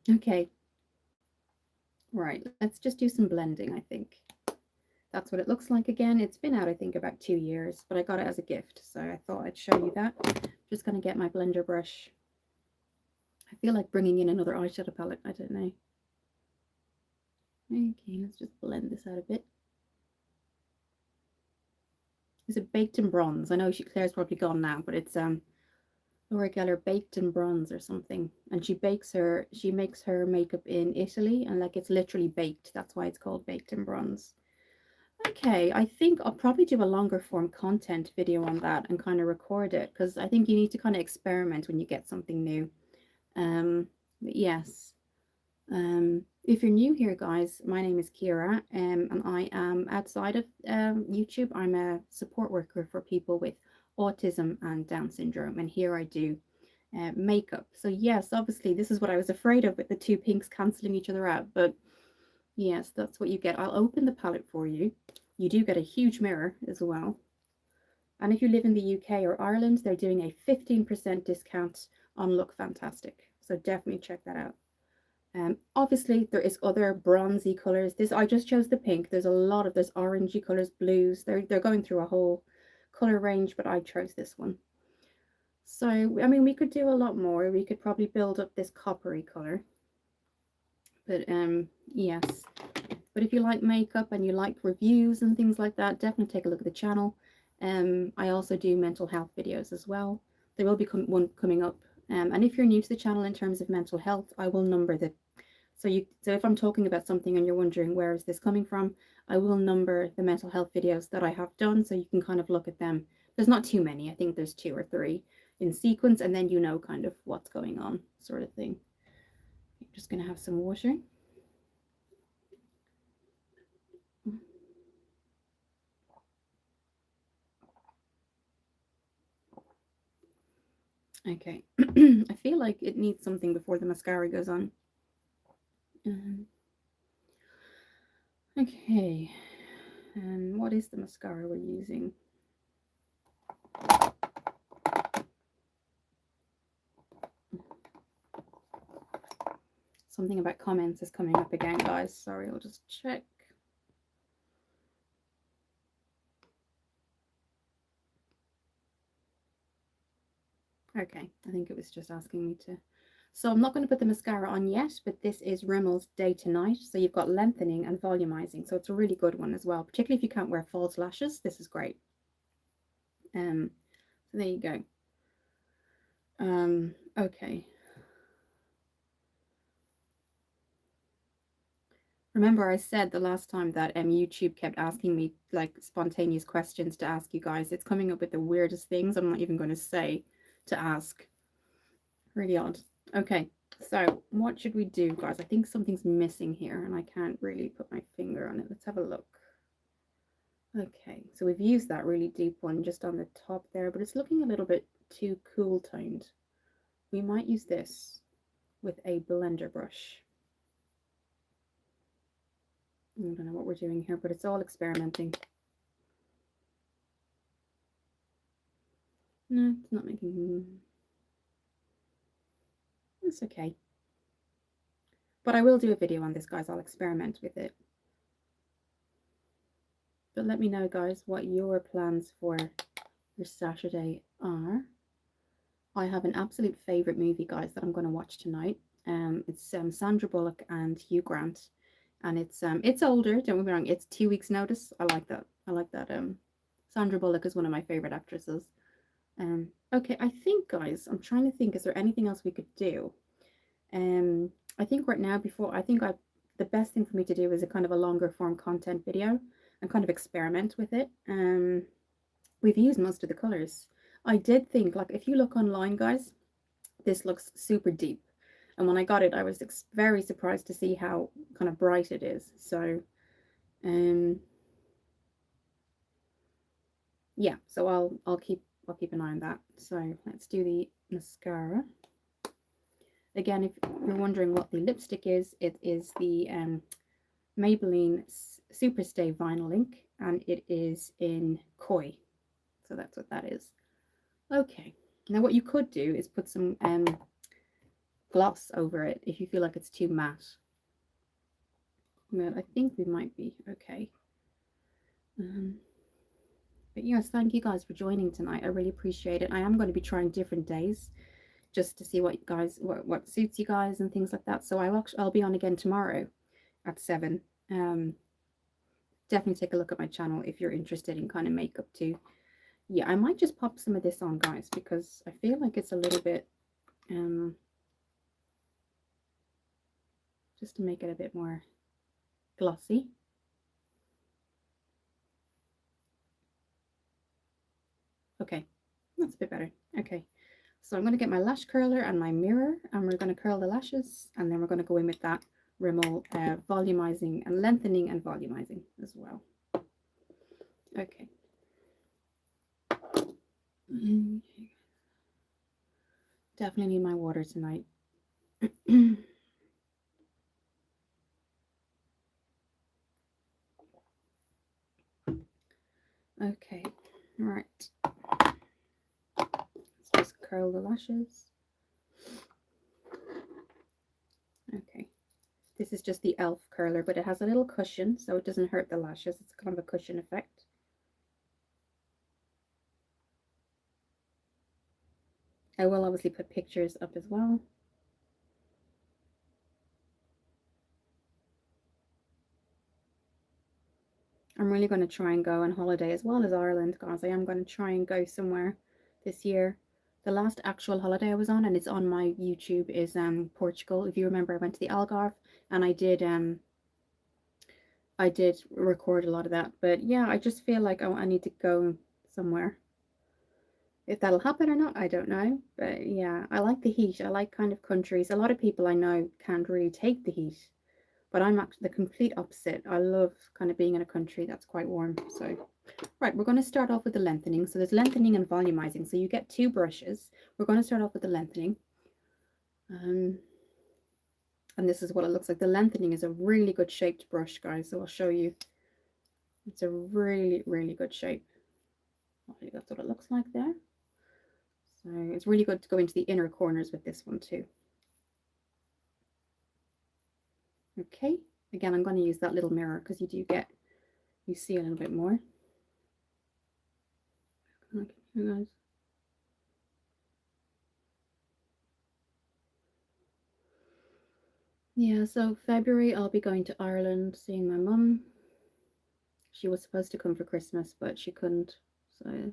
Okay. Right, let's just do some blending, I think. That's what it looks like again. It's been out, I think, about 2 years, but I got it as a gift, so I thought I'd show you that. Just going to get my blender brush. I feel like bringing in another eyeshadow palette. I don't know. Okay, let's just blend this out a bit. Is it Baked in Bronze? I know Claire's probably gone now, but it's Laura Geller Baked in Bronze or something. And she makes her makeup in Italy, and like it's literally baked. That's why it's called Baked in Bronze. Okay, I think I'll probably do a longer form content video on that and kind of record it, because I think you need to kind of experiment when you get something new. But yes. If you're new here, guys, my name is Kira, and I am outside of YouTube. I'm a support worker for people with autism and Down syndrome, and here I do makeup. So yes, obviously this is what I was afraid of, with the two pinks cancelling each other out, but yes, that's what you get. I'll open the palette for you. You do get a huge mirror as well. And if you live in the UK or Ireland, they're doing a 15% discount on Look Fantastic. So definitely check that out. Obviously there is other bronzy colors. I just chose the pink. There's orangey colors, blues. They're going through a whole color range, but I chose this one. So I mean, we could do a lot more. We could probably build up this coppery color. But yes. But if you like makeup and you like reviews and things like that, definitely take a look at the channel. I also do mental health videos as well. There will be one coming up. And if you're new to the channel in terms of mental health, I will number the so if I'm talking about something and you're wondering where is this coming from, I will number the mental health videos that I have done so you can kind of look at them. There's not too many. I think there's 2 or 3 in sequence, and then you know kind of what's going on, sort of thing. I'm just going to have some water. Okay. I feel like it needs something before the mascara goes on. Okay. And what is the mascara we're using? Something about comments is coming up again, guys. Sorry, I'll just check. Okay, I think it was just asking me to. So I'm not going to put the mascara on yet, but this is Rimmel's Day to Night. So you've got lengthening and volumizing. So it's a really good one as well, particularly if you can't wear false lashes. This is great. So there you go. Okay. Remember I said the last time that YouTube kept asking me like spontaneous questions to ask you guys. It's coming up with the weirdest things I'm not even going to say to ask. Really odd. Okay, so what should we do, guys? I think something's missing here and I can't really put my finger on it. Let's have a look. Okay, so we've used that really deep one just on the top there, but it's looking a little bit too cool toned. We might use this with a blender brush. I don't know what we're doing here, but it's all experimenting. No, it's not making... It's okay. But I will do a video on this, guys. I'll experiment with it. But let me know, guys, what your plans for your Saturday are. I have an absolute favourite movie, guys, that I'm going to watch tonight. It's Sandra Bullock and Hugh Grant. And it's older, don't get me wrong, it's 2 weeks notice. I like that. I like that. Sandra Bullock is one of my favourite actresses. Okay, I think, guys, I'm trying to think, is there anything else we could do? I think right now, the best thing for me to do is a kind of a longer form content video and kind of experiment with it. We've used most of the colors. I did think, like, if you look online, guys, this looks super deep. And when I got it, I was very surprised to see how kind of bright it is. So, yeah, so I'll keep an eye on that. So let's do the mascara. Again, if you're wondering what the lipstick is, it is the Maybelline Superstay Vinyl Ink, and it is in Koi. So that's what that is. Okay, now what you could do is put some gloss over it if you feel like it's too matte. But I think we might be okay. But yes, thank you guys for joining tonight. I really appreciate it. I am going to be trying different days just to see what suits you guys and things like that. So I'll be on again tomorrow at 7. Definitely take a look at my channel if you're interested in kind of makeup too. Yeah, I might just pop some of this on, guys, because I feel like it's a little bit just to make it a bit more glossy. Okay, that's a bit better. Okay, so I'm going to get my lash curler and my mirror, and we're going to curl the lashes, and then we're going to go in with that Rimmel volumizing and lengthening and volumizing as well. Okay. Definitely need my water tonight. Okay, right. Let's just curl the lashes. Okay. This is just the e.l.f. curler, but it has a little cushion, so it doesn't hurt the lashes. It's kind of a cushion effect. I will obviously put pictures up as well. I'm really going to try and go on holiday as well as Ireland, guys. I am going to try and go somewhere this year. The last actual holiday I was on, and it's on my YouTube, is Portugal. If you remember, I went to the Algarve, and I did record a lot of that. But yeah, I just feel like I need to go somewhere. If that'll happen or not, I don't know. But yeah, I like the heat. I like kind of countries. A lot of people I know can't really take the heat, but I'm actually the complete opposite. I love kind of being in a country that's quite warm. So, right, we're going to start off with the lengthening. So there's lengthening and volumizing. So you get two brushes. We're going to start off with the lengthening. And this is what it looks like. The lengthening is a really good shaped brush, guys. So I'll show you. It's a really, really good shape. That's what it looks like there. So it's really good to go into the inner corners with this one too. Okay, again, I'm going to use that little mirror because you see a little bit more. Okay, guys. Yeah, so February I'll be going to Ireland, seeing my mum. She was supposed to come for Christmas, but she couldn't, so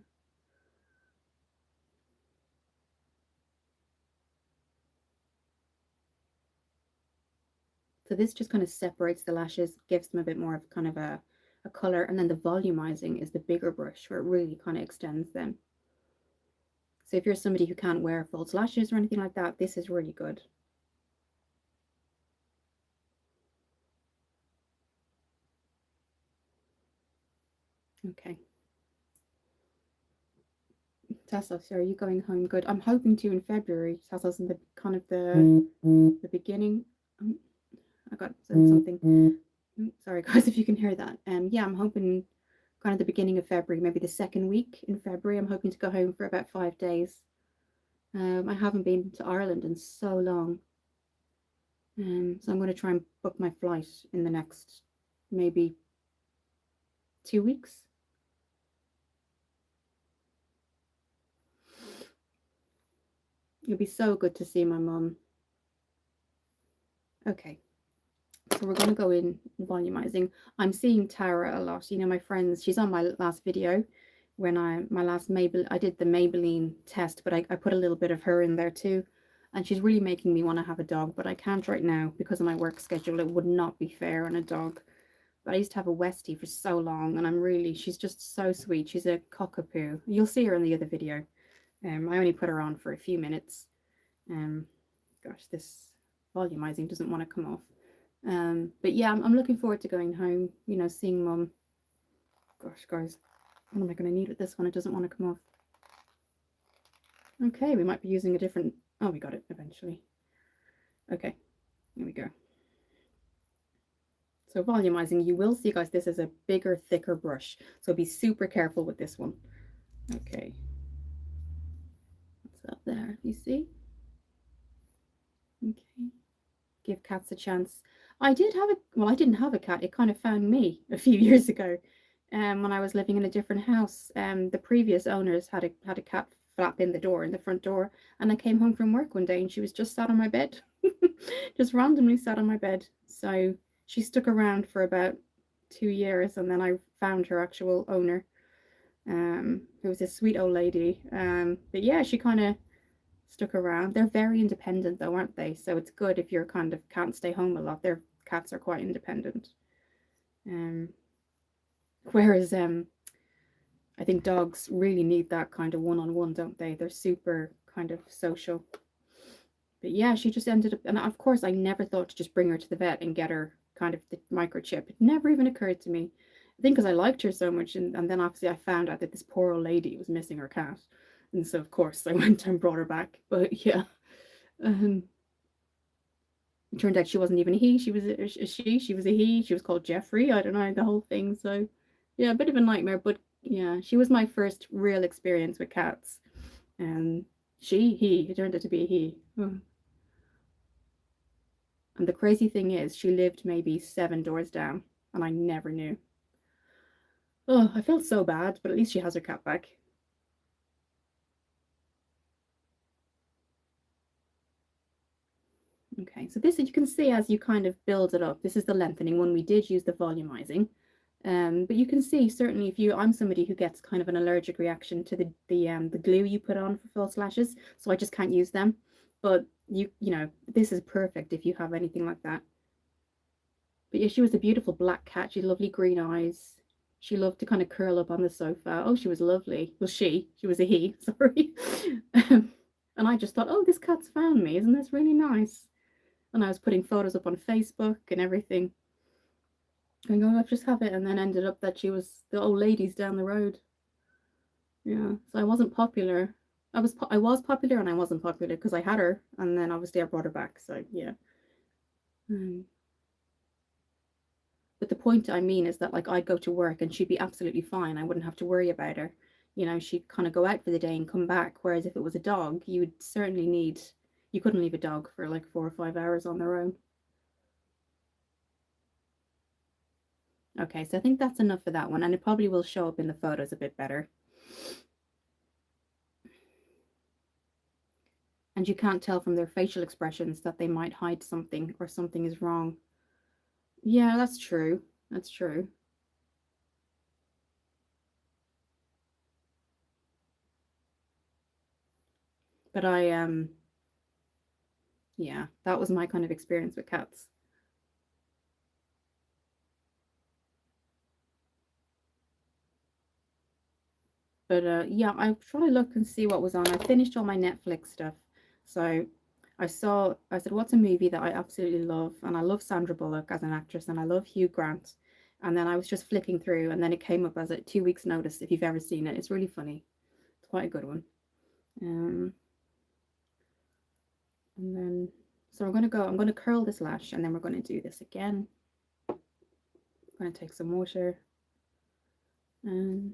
this just kind of separates the lashes, gives them a bit more of kind of a color, and then the volumizing is the bigger brush where it really kind of extends them. So if you're somebody who can't wear false lashes or anything like that, this is really good. Okay. Tessa, so are you going home? Good. I'm hoping to in February. Tessa's in the kind of the beginning. I got something. Sorry, guys, if you can hear that. Yeah, I'm hoping kind of the beginning of February, maybe the second week in February. I'm hoping to go home for about 5 days. I haven't been to Ireland in so long. So I'm going to try and book my flight in the next maybe 2 weeks. It'll be so good to see my mum. Okay. So we're going to go in volumizing. I'm seeing Tara a lot. You know, my friends, she's on my last video when I did the Maybelline test, but I put a little bit of her in there too. And she's really making me want to have a dog, but I can't right now because of my work schedule. It would not be fair on a dog. But I used to have a Westie for so long, and she's just so sweet. She's a cockapoo. You'll see her in the other video. I only put her on for a few minutes. Gosh, this volumizing doesn't want to come off. But yeah, I'm looking forward to going home, you know, seeing mum. Gosh, guys, what am I going to need with this one? It doesn't want to come off. Okay, we might be using a different... Oh, we got it eventually. Okay, here we go. So volumizing, you will see, guys, this is a bigger, thicker brush. So be super careful with this one. Okay. What's that there? You see? Okay. Give cats a chance. I didn't have a cat. It kind of found me a few years ago, when I was living in a different house. The previous owners had a cat flap in the front door, and I came home from work one day and she was just sat on my bed, just randomly sat on my bed. So she stuck around for about 2 years, and then I found her actual owner, who was this sweet old lady. But yeah, she kind of stuck around. They're very independent though, aren't they? So it's good if you're kind of can't stay home a lot. Their cats are quite independent. Whereas I think dogs really need that kind of one-on-one, don't they? They're super kind of social. But yeah, she just ended up, and of course I never thought to just bring her to the vet and get her kind of the microchip. It never even occurred to me. I think because I liked her so much, and then obviously I found out that this poor old lady was missing her cat. And so of course I went and brought her back. But yeah, it turned out she wasn't even a he. She was a she. She was a he. She was called Jeffrey. I don't know the whole thing. So yeah, a bit of a nightmare. But yeah, she was my first real experience with cats. And he. It turned out to be a he. Oh. And the crazy thing is, she lived maybe 7 doors down, and I never knew. Oh, I felt so bad, but at least she has her cat back. Okay, so this, you can see as you kind of build it up, this is the lengthening when we did use the volumizing. But you can see certainly if you, I'm somebody who gets kind of an allergic reaction to the glue you put on for false lashes, so I just can't use them. But you know, this is perfect if you have anything like that. But yeah, she was a beautiful black cat. She had lovely green eyes. She loved to kind of curl up on the sofa. Oh, she was lovely. Well, she was a he, sorry. Um, and I just thought, oh, this cat's found me. Isn't this really nice? And I was putting photos up on Facebook and everything. Going, oh, let's just have it. And then ended up that she was the old ladies down the road. Yeah. So I wasn't popular. I was popular and I wasn't popular because I had her, and then obviously I brought her back. So yeah. Mm. But the point I mean is that like I'd go to work and she'd be absolutely fine. I wouldn't have to worry about her. You know, she'd kind of go out for the day and come back. Whereas if it was a dog, you would certainly need, you couldn't leave a dog for like 4 or 5 hours on their own. Okay, so I think that's enough for that one, and it probably will show up in the photos a bit better. And you can't tell from their facial expressions that they might hide something or something is wrong. Yeah, that's true. That's true. But yeah, that was my kind of experience with cats. But yeah, I try to look and see what was on. I finished all my Netflix stuff. So I said, what's a movie that I absolutely love? And I love Sandra Bullock as an actress and I love Hugh Grant. And then I was just flicking through and then it came up as a 2 weeks notice if you've ever seen it. It's really funny. It's quite a good one. Um, and then, so I'm going to curl this lash and then we're going to do this again. I'm going to take some water and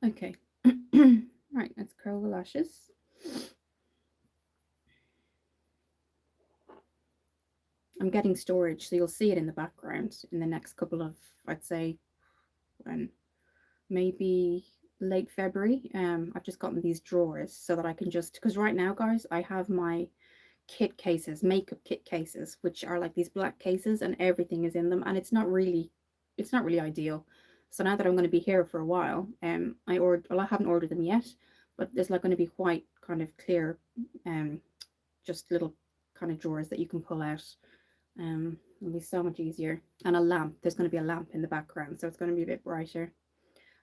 okay. Right, let's curl the lashes. I'm getting storage, so you'll see it in the background in the next couple of, I'd say, when maybe late February. I've just gotten these drawers so that I can just, because right now, guys, I have my kit cases, makeup kit cases, which are like these black cases and everything is in them, and it's not really ideal. So now that I'm going to be here for a while, well, I haven't ordered them yet, but there's like going to be white kind of clear, just little kind of drawers that you can pull out. It'll be so much easier. And a lamp. There's going to be a lamp in the background, so it's going to be a bit brighter.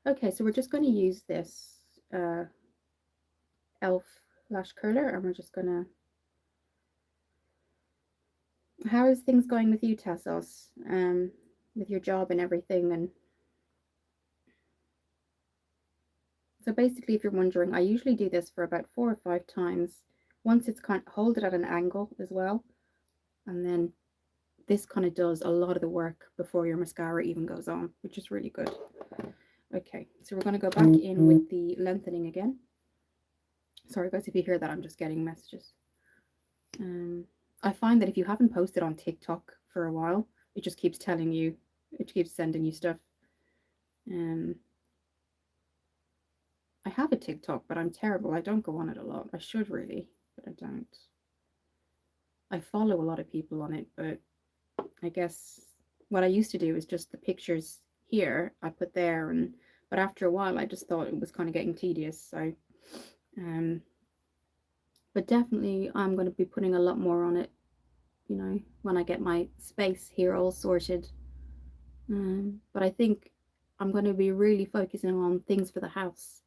Okay, so we're just going to use this elf lash curler, and we're just going to. How is things going with you, Tassos? With your job and everything, and so basically, if you're wondering, I usually do this for about 4 or 5 times. Once it's kind of hold it at an angle as well, and then this kind of does a lot of the work before your mascara even goes on, which is really good. Okay, so we're going to go back in with the lengthening again. Sorry guys if you hear that, I'm just getting messages. I find that if you haven't posted on TikTok for a while, it just keeps telling you, it keeps sending you stuff. I have a TikTok, but I'm terrible. I don't go on it a lot. I should really, but I don't. I follow a lot of people on it, but I guess what I used to do is just the pictures here I put there, and but after a while I just thought it was kind of getting tedious. So um but definitely I'm going to be putting a lot more on it, you know, when I get my space here all sorted. But I think I'm going to be really focusing on things for the house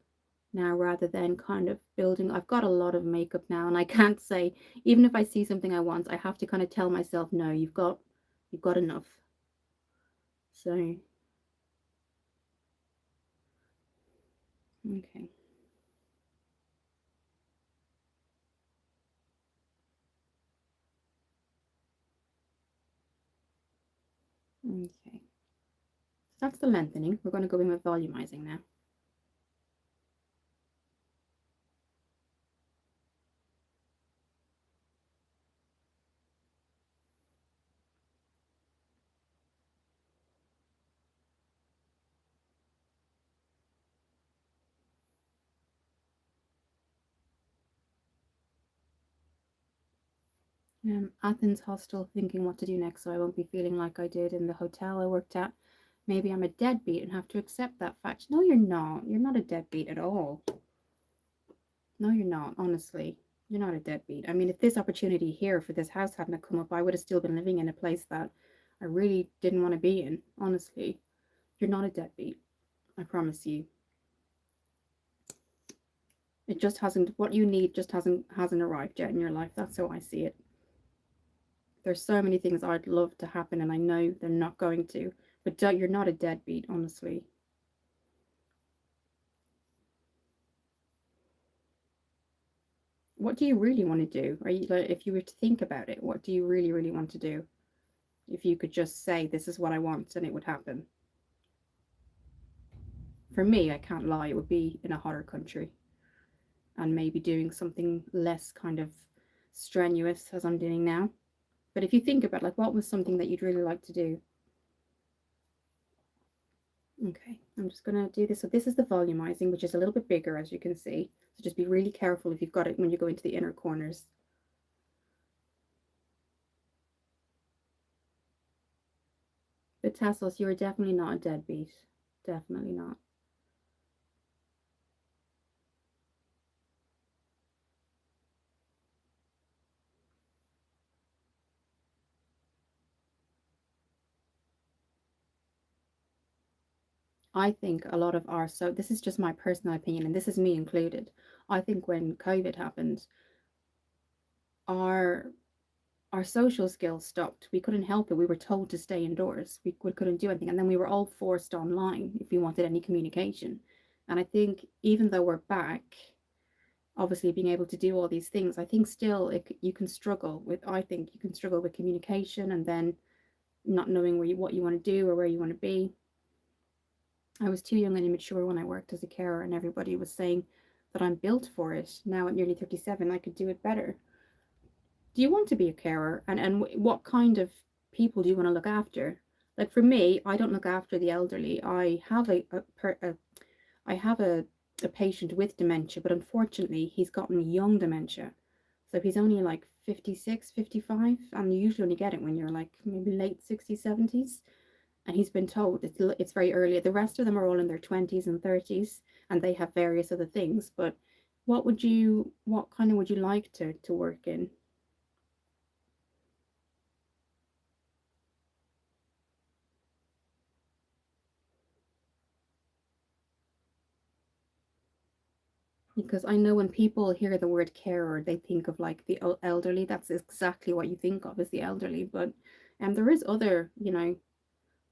now rather than kind of building. I've got a lot of makeup now and I can't say, even if I see something I want, I have to kind of tell myself, no, you've got enough. So okay. Okay. So that's the lengthening. We're going to go in with volumizing now. Athens hostel, thinking what to do next so I won't be feeling like I did in the hotel I worked at. Maybe I'm a deadbeat and have to accept that fact. No, you're not. You're not a deadbeat at all. No, you're not, honestly. You're not a deadbeat. I mean, if this opportunity here for this house hadn't come up, I would have still been living in a place that I really didn't want to be in, honestly. You're not a deadbeat. I promise you. It just hasn't, what you need just hasn't arrived yet in your life. That's how I see it. There's so many things I'd love to happen and I know they're not going to. But you're not a deadbeat, honestly. What do you really want to do? Are you like, if you were to think about it, what do you really, really want to do? If you could just say, this is what I want, and it would happen. For me, I can't lie, it would be in a hotter country and maybe doing something less kind of strenuous as I'm doing now. But if you think about like what was something that you'd really like to do. Okay, I'm just gonna do this. So this is the volumizing, which is a little bit bigger as you can see. So just be really careful if you've got it when you go into the inner corners. But Tassos, you are definitely not a deadbeat. Definitely not. I think a lot of our, so this is just my personal opinion, and this is me included. I think when COVID happened, our our social skills stopped. We couldn't help it. We were told to stay indoors. We couldn't do anything. And then we were all forced online if we wanted any communication. And I think even though we're back, obviously being able to do all these things, I think still you can struggle with, I think you can struggle with communication and then not knowing what you want to do or where you want to be. I was too young and immature when I worked as a carer, and everybody was saying that I'm built for it. Now at nearly 37, I could do it better. Do you want to be a carer? And what kind of people do you want to look after? Like for me, I don't look after the elderly. I have I have a patient with dementia, but unfortunately, he's gotten young dementia. So he's only like 56, 55, and you usually only get it when you're like maybe late 60s, 70s. And he's been told it's very early. The rest of them are all in their 20s and 30s, and they have various other things. But what kind of would you like to work in? Because I know when people hear the word carer, they think of like the elderly. That's exactly what you think of as the elderly. But there is other,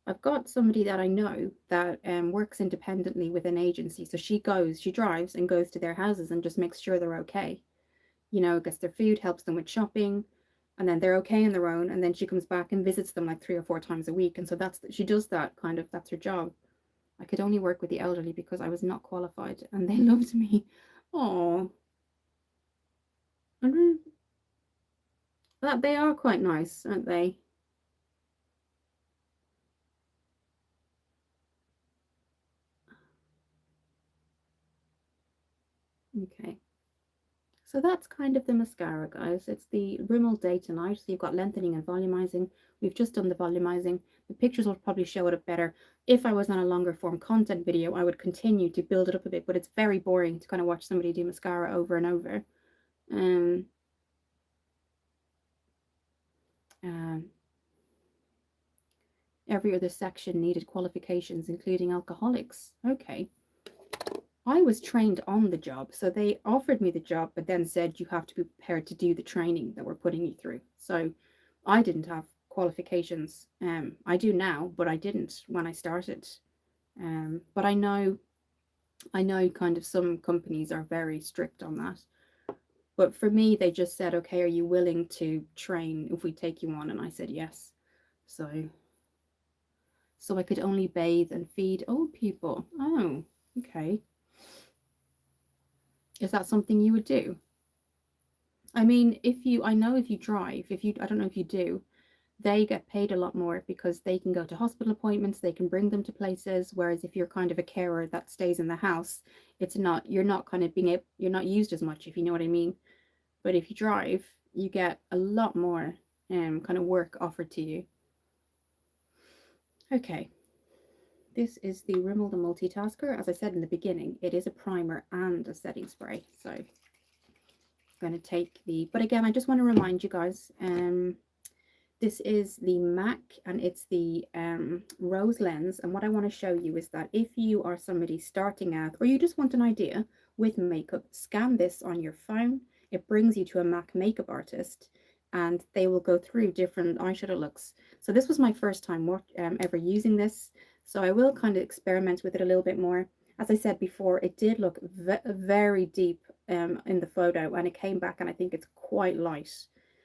I've got somebody that I know that works independently with an agency. So she drives and goes to their houses and just makes sure they're okay. Gets their food, helps them with shopping, and then they're okay on their own. And then she comes back and visits them like 3 or 4 times a week. And so she does that kind of, that's her job. I could only work with the elderly because I was not qualified and they loved me. Oh, that they are quite nice, aren't they? Okay. So that's kind of the mascara, guys. It's the Rimmel Day Tonight. So you've got lengthening and volumizing. We've just done the volumizing. The pictures will probably show it up better. If I was on a longer form content video, I would continue to build it up a bit, but it's very boring to kind of watch somebody do mascara over and over. Um, um, every other section needed qualifications, including alcoholics. Okay. I was trained on the job. So they offered me the job, but then said you have to be prepared to do the training that we're putting you through. So I didn't have qualifications. I do now, but I didn't when I started. But I know kind of some companies are very strict on that. But for me, they just said, okay, are you willing to train if we take you on? And I said yes. So I could only bathe and feed old people. Oh, okay. Is that something you would do? I mean, I know if you drive, I don't know if you do, they get paid a lot more because they can go to hospital appointments, they can bring them to places. Whereas if you're kind of a carer that stays in the house, you're not kind of you're not used as much, if you know what I mean. But if you drive, you get a lot more kind of work offered to you. Okay, this is the Rimmel the Multitasker. As I said in the beginning, it is a primer and a setting spray. So I'm going to take the, but again, I just want to remind you guys, this is the MAC and it's the rose lens. And what I want to show you is that if you are somebody starting out or you just want an idea with makeup, scan this on your phone. It brings you to a MAC makeup artist and they will go through different eyeshadow looks. So this was my first time ever using this. So I will kind of experiment with it a little bit more. As I said before, it did look very deep in the photo and it came back and I think it's quite light.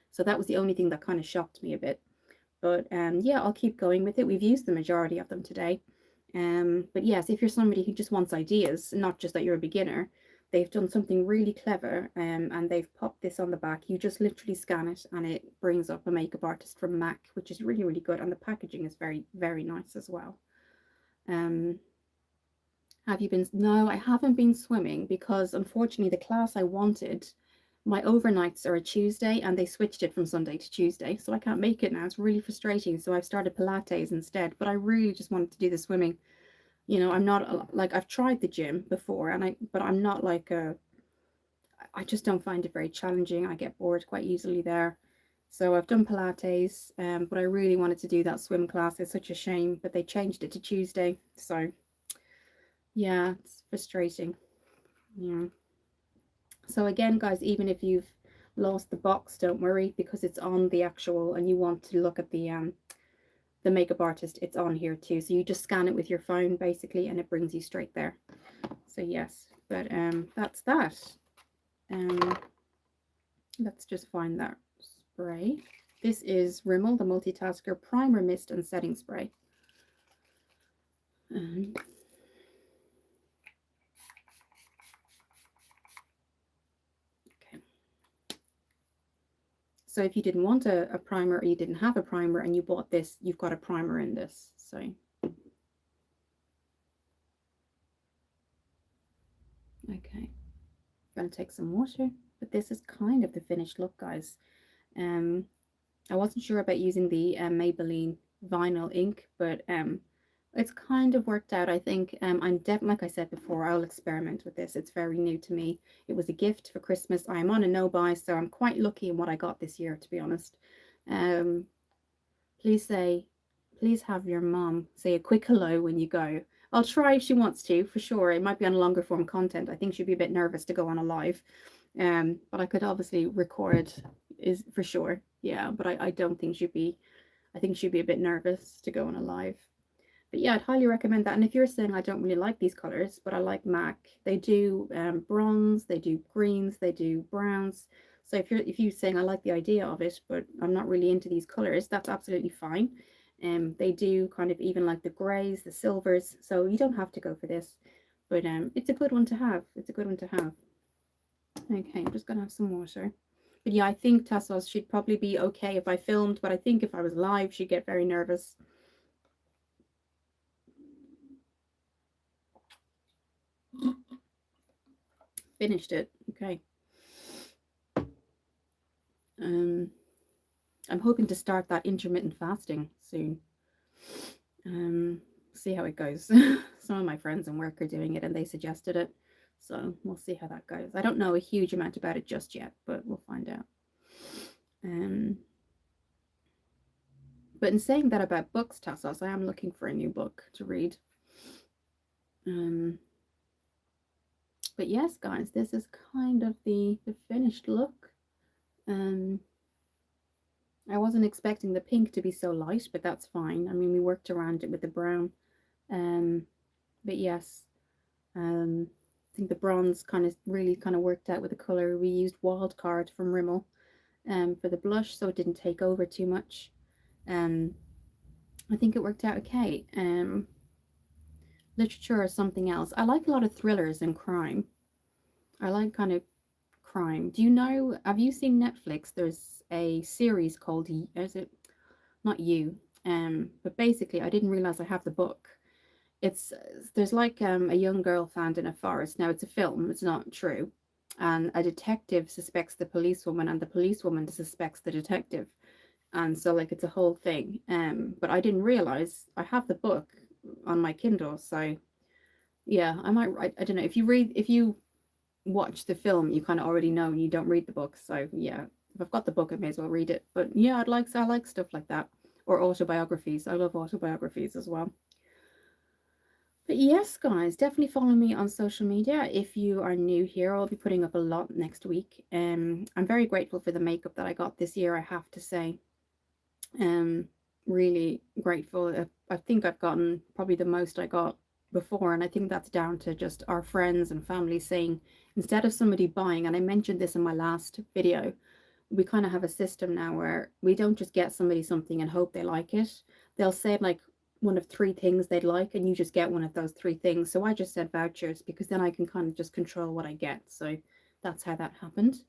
So that was the only thing that kind of shocked me a bit. But yeah, I'll keep going with it. We've used the majority of them today. But yes, if you're somebody who just wants ideas, not just that you're a beginner, they've done something really clever and they've popped this on the back. You just literally scan it and it brings up a makeup artist from MAC, which is really, really good. And the packaging is very, very nice as well. Have you been? No, I haven't been swimming because unfortunately the class I wanted, my overnights are a Tuesday and they switched it from Sunday to Tuesday. So I can't make it now. It's really frustrating. So I've started Pilates instead, but I really just wanted to do the swimming. You know, I'm not like, I've tried the gym before but I'm not like I just don't find it very challenging. I get bored quite easily there. So I've done Pilates, but I really wanted to do that swim class. It's such a shame, but they changed it to Tuesday. So yeah, it's frustrating. Yeah. So again, guys, even if you've lost the box, don't worry because it's on the actual and you want to look at the makeup artist, it's on here too. So you just scan it with your phone basically and it brings you straight there. So yes, but that's that. Let's just find that spray. This is Rimmel the Multitasker Primer Mist and Setting Spray. So if you didn't want a primer or you didn't have a primer and you bought this, you've got a primer in this. So okay, I'm going to take some water, but this is kind of the finished look, guys. I wasn't sure about using the Maybelline vinyl ink, but it's kind of worked out. I think I'm definitely, like I said before, I'll experiment with this. It's very new to me. It was a gift for Christmas. I'm on a no buy, so I'm quite lucky in what I got this year, to be honest. Please have your mom say a quick hello when you go. I'll try if she wants to, for sure. It might be on a longer form content. I think she'd be a bit nervous to go on a live. But I could obviously record is for sure. Yeah, but I don't think I think she'd be a bit nervous to go on a live. But yeah, I'd highly recommend that. And if you're saying I don't really like these colors, but I like MAC, they do bronze, they do greens, they do browns. So if you're saying I like the idea of it, but I'm not really into these colors, that's absolutely fine. They do kind of even like the grays, the silvers, so you don't have to go for this. But it's a good one to have. It's a good one to have. Okay, I'm just gonna have some water. But yeah, I think Tassos should probably be okay if I filmed, but I think if I was live, she'd get very nervous. Finished it. Okay. I'm hoping to start that intermittent fasting soon. See how it goes. Some of my friends and work are doing it and they suggested it. So we'll see how that goes. I don't know a huge amount about it just yet, but we'll find out. But in saying that about books, Tassos, I am looking for a new book to read. But yes, guys, this is kind of the finished look. I wasn't expecting the pink to be so light, but that's fine. I mean, we worked around it with the brown. But yes, I think the bronze really worked out with the color. We used Wild Card from Rimmel for the blush, so it didn't take over too much. I think it worked out okay. Literature or something else. I like a lot of thrillers and crime. I like kind of crime. Do you know, have you seen Netflix? There's a series called, is it not You? But basically I didn't realize I have the book. There's like a young girl found in a forest. Now it's a film, it's not true. and a detective suspects the policewoman, and the policewoman suspects the detective, and so like it's a whole thing. But I didn't realize I have the book on my Kindle, so yeah, I might write. I don't know, if you watch the film, you kind of already know, and you don't read the book. So yeah, if I've got the book, I may as well read it. But yeah, I like stuff like that, or autobiographies. I love autobiographies as well. But yes, guys, definitely follow me on social media. If you are new here, I'll be putting up a lot next week. I'm very grateful for the makeup that I got this year, I have to say. Um, really grateful. I think I've gotten probably the most I got before, and I think that's down to just our friends and family saying, instead of somebody buying, and I mentioned this in my last video, we kind of have a system now where we don't just get somebody something and hope they like it. They'll say like one of three things they'd like, and you just get one of those three things. So I just said vouchers because then I can kind of just control what I get. So that's how that happened.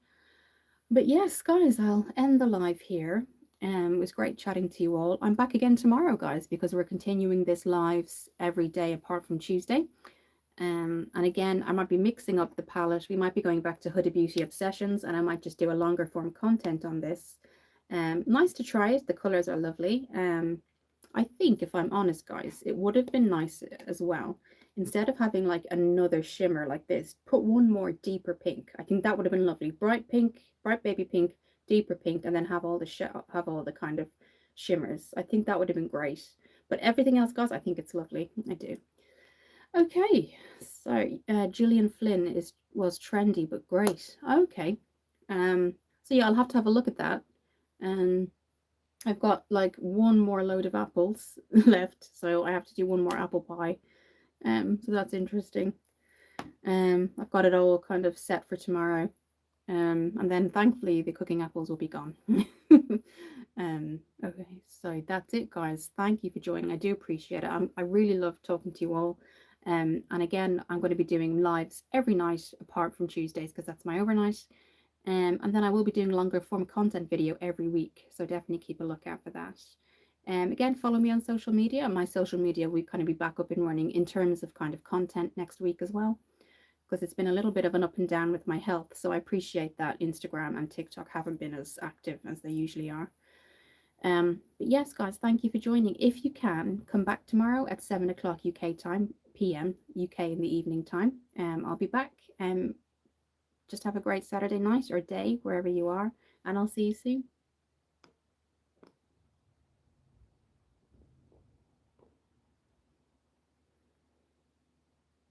But yes, guys, I'll end the live here. It was great chatting to you all. I'm back again tomorrow, guys, because we're continuing this lives every day apart from Tuesday. And again, I might be mixing up the palette. We might be going back to Huda Beauty Obsessions, and I might just do a longer form content on this. Nice to try it. The colors are lovely. I think, if I'm honest, guys, it would have been nice as well. Instead of having like another shimmer like this, put one more deeper pink. I think that would have been lovely. Bright pink, bright baby pink, deeper pink, and then have all the kind of shimmers. I think that would have been great. But everything else, guys, I think it's lovely. I do. Okay, so Gillian Flynn was trendy but great. Okay, so yeah, I'll have to have a look at that. Um, I've got like one more load of apples left, so I have to do one more apple pie. So that's interesting. I've got it all kind of set for tomorrow. And then thankfully the cooking apples will be gone. Okay, so that's it, guys. Thank you for joining. I do appreciate it. I really love talking to you all. And again, I'm going to be doing lives every night apart from Tuesdays because that's my overnight. And then I will be doing longer form content video every week. So definitely keep a lookout for that. Again, follow me on social media. My social media will kind of be back up and running in terms of kind of content next week as well, because it's been a little bit of an up and down with my health. So I appreciate that Instagram and TikTok haven't been as active as they usually are. But yes, guys, thank you for joining. If you can, come back tomorrow at 7 o'clock UK time, PM, UK in the evening time. I'll be back. Just have a great Saturday night or day, wherever you are, and I'll see you soon.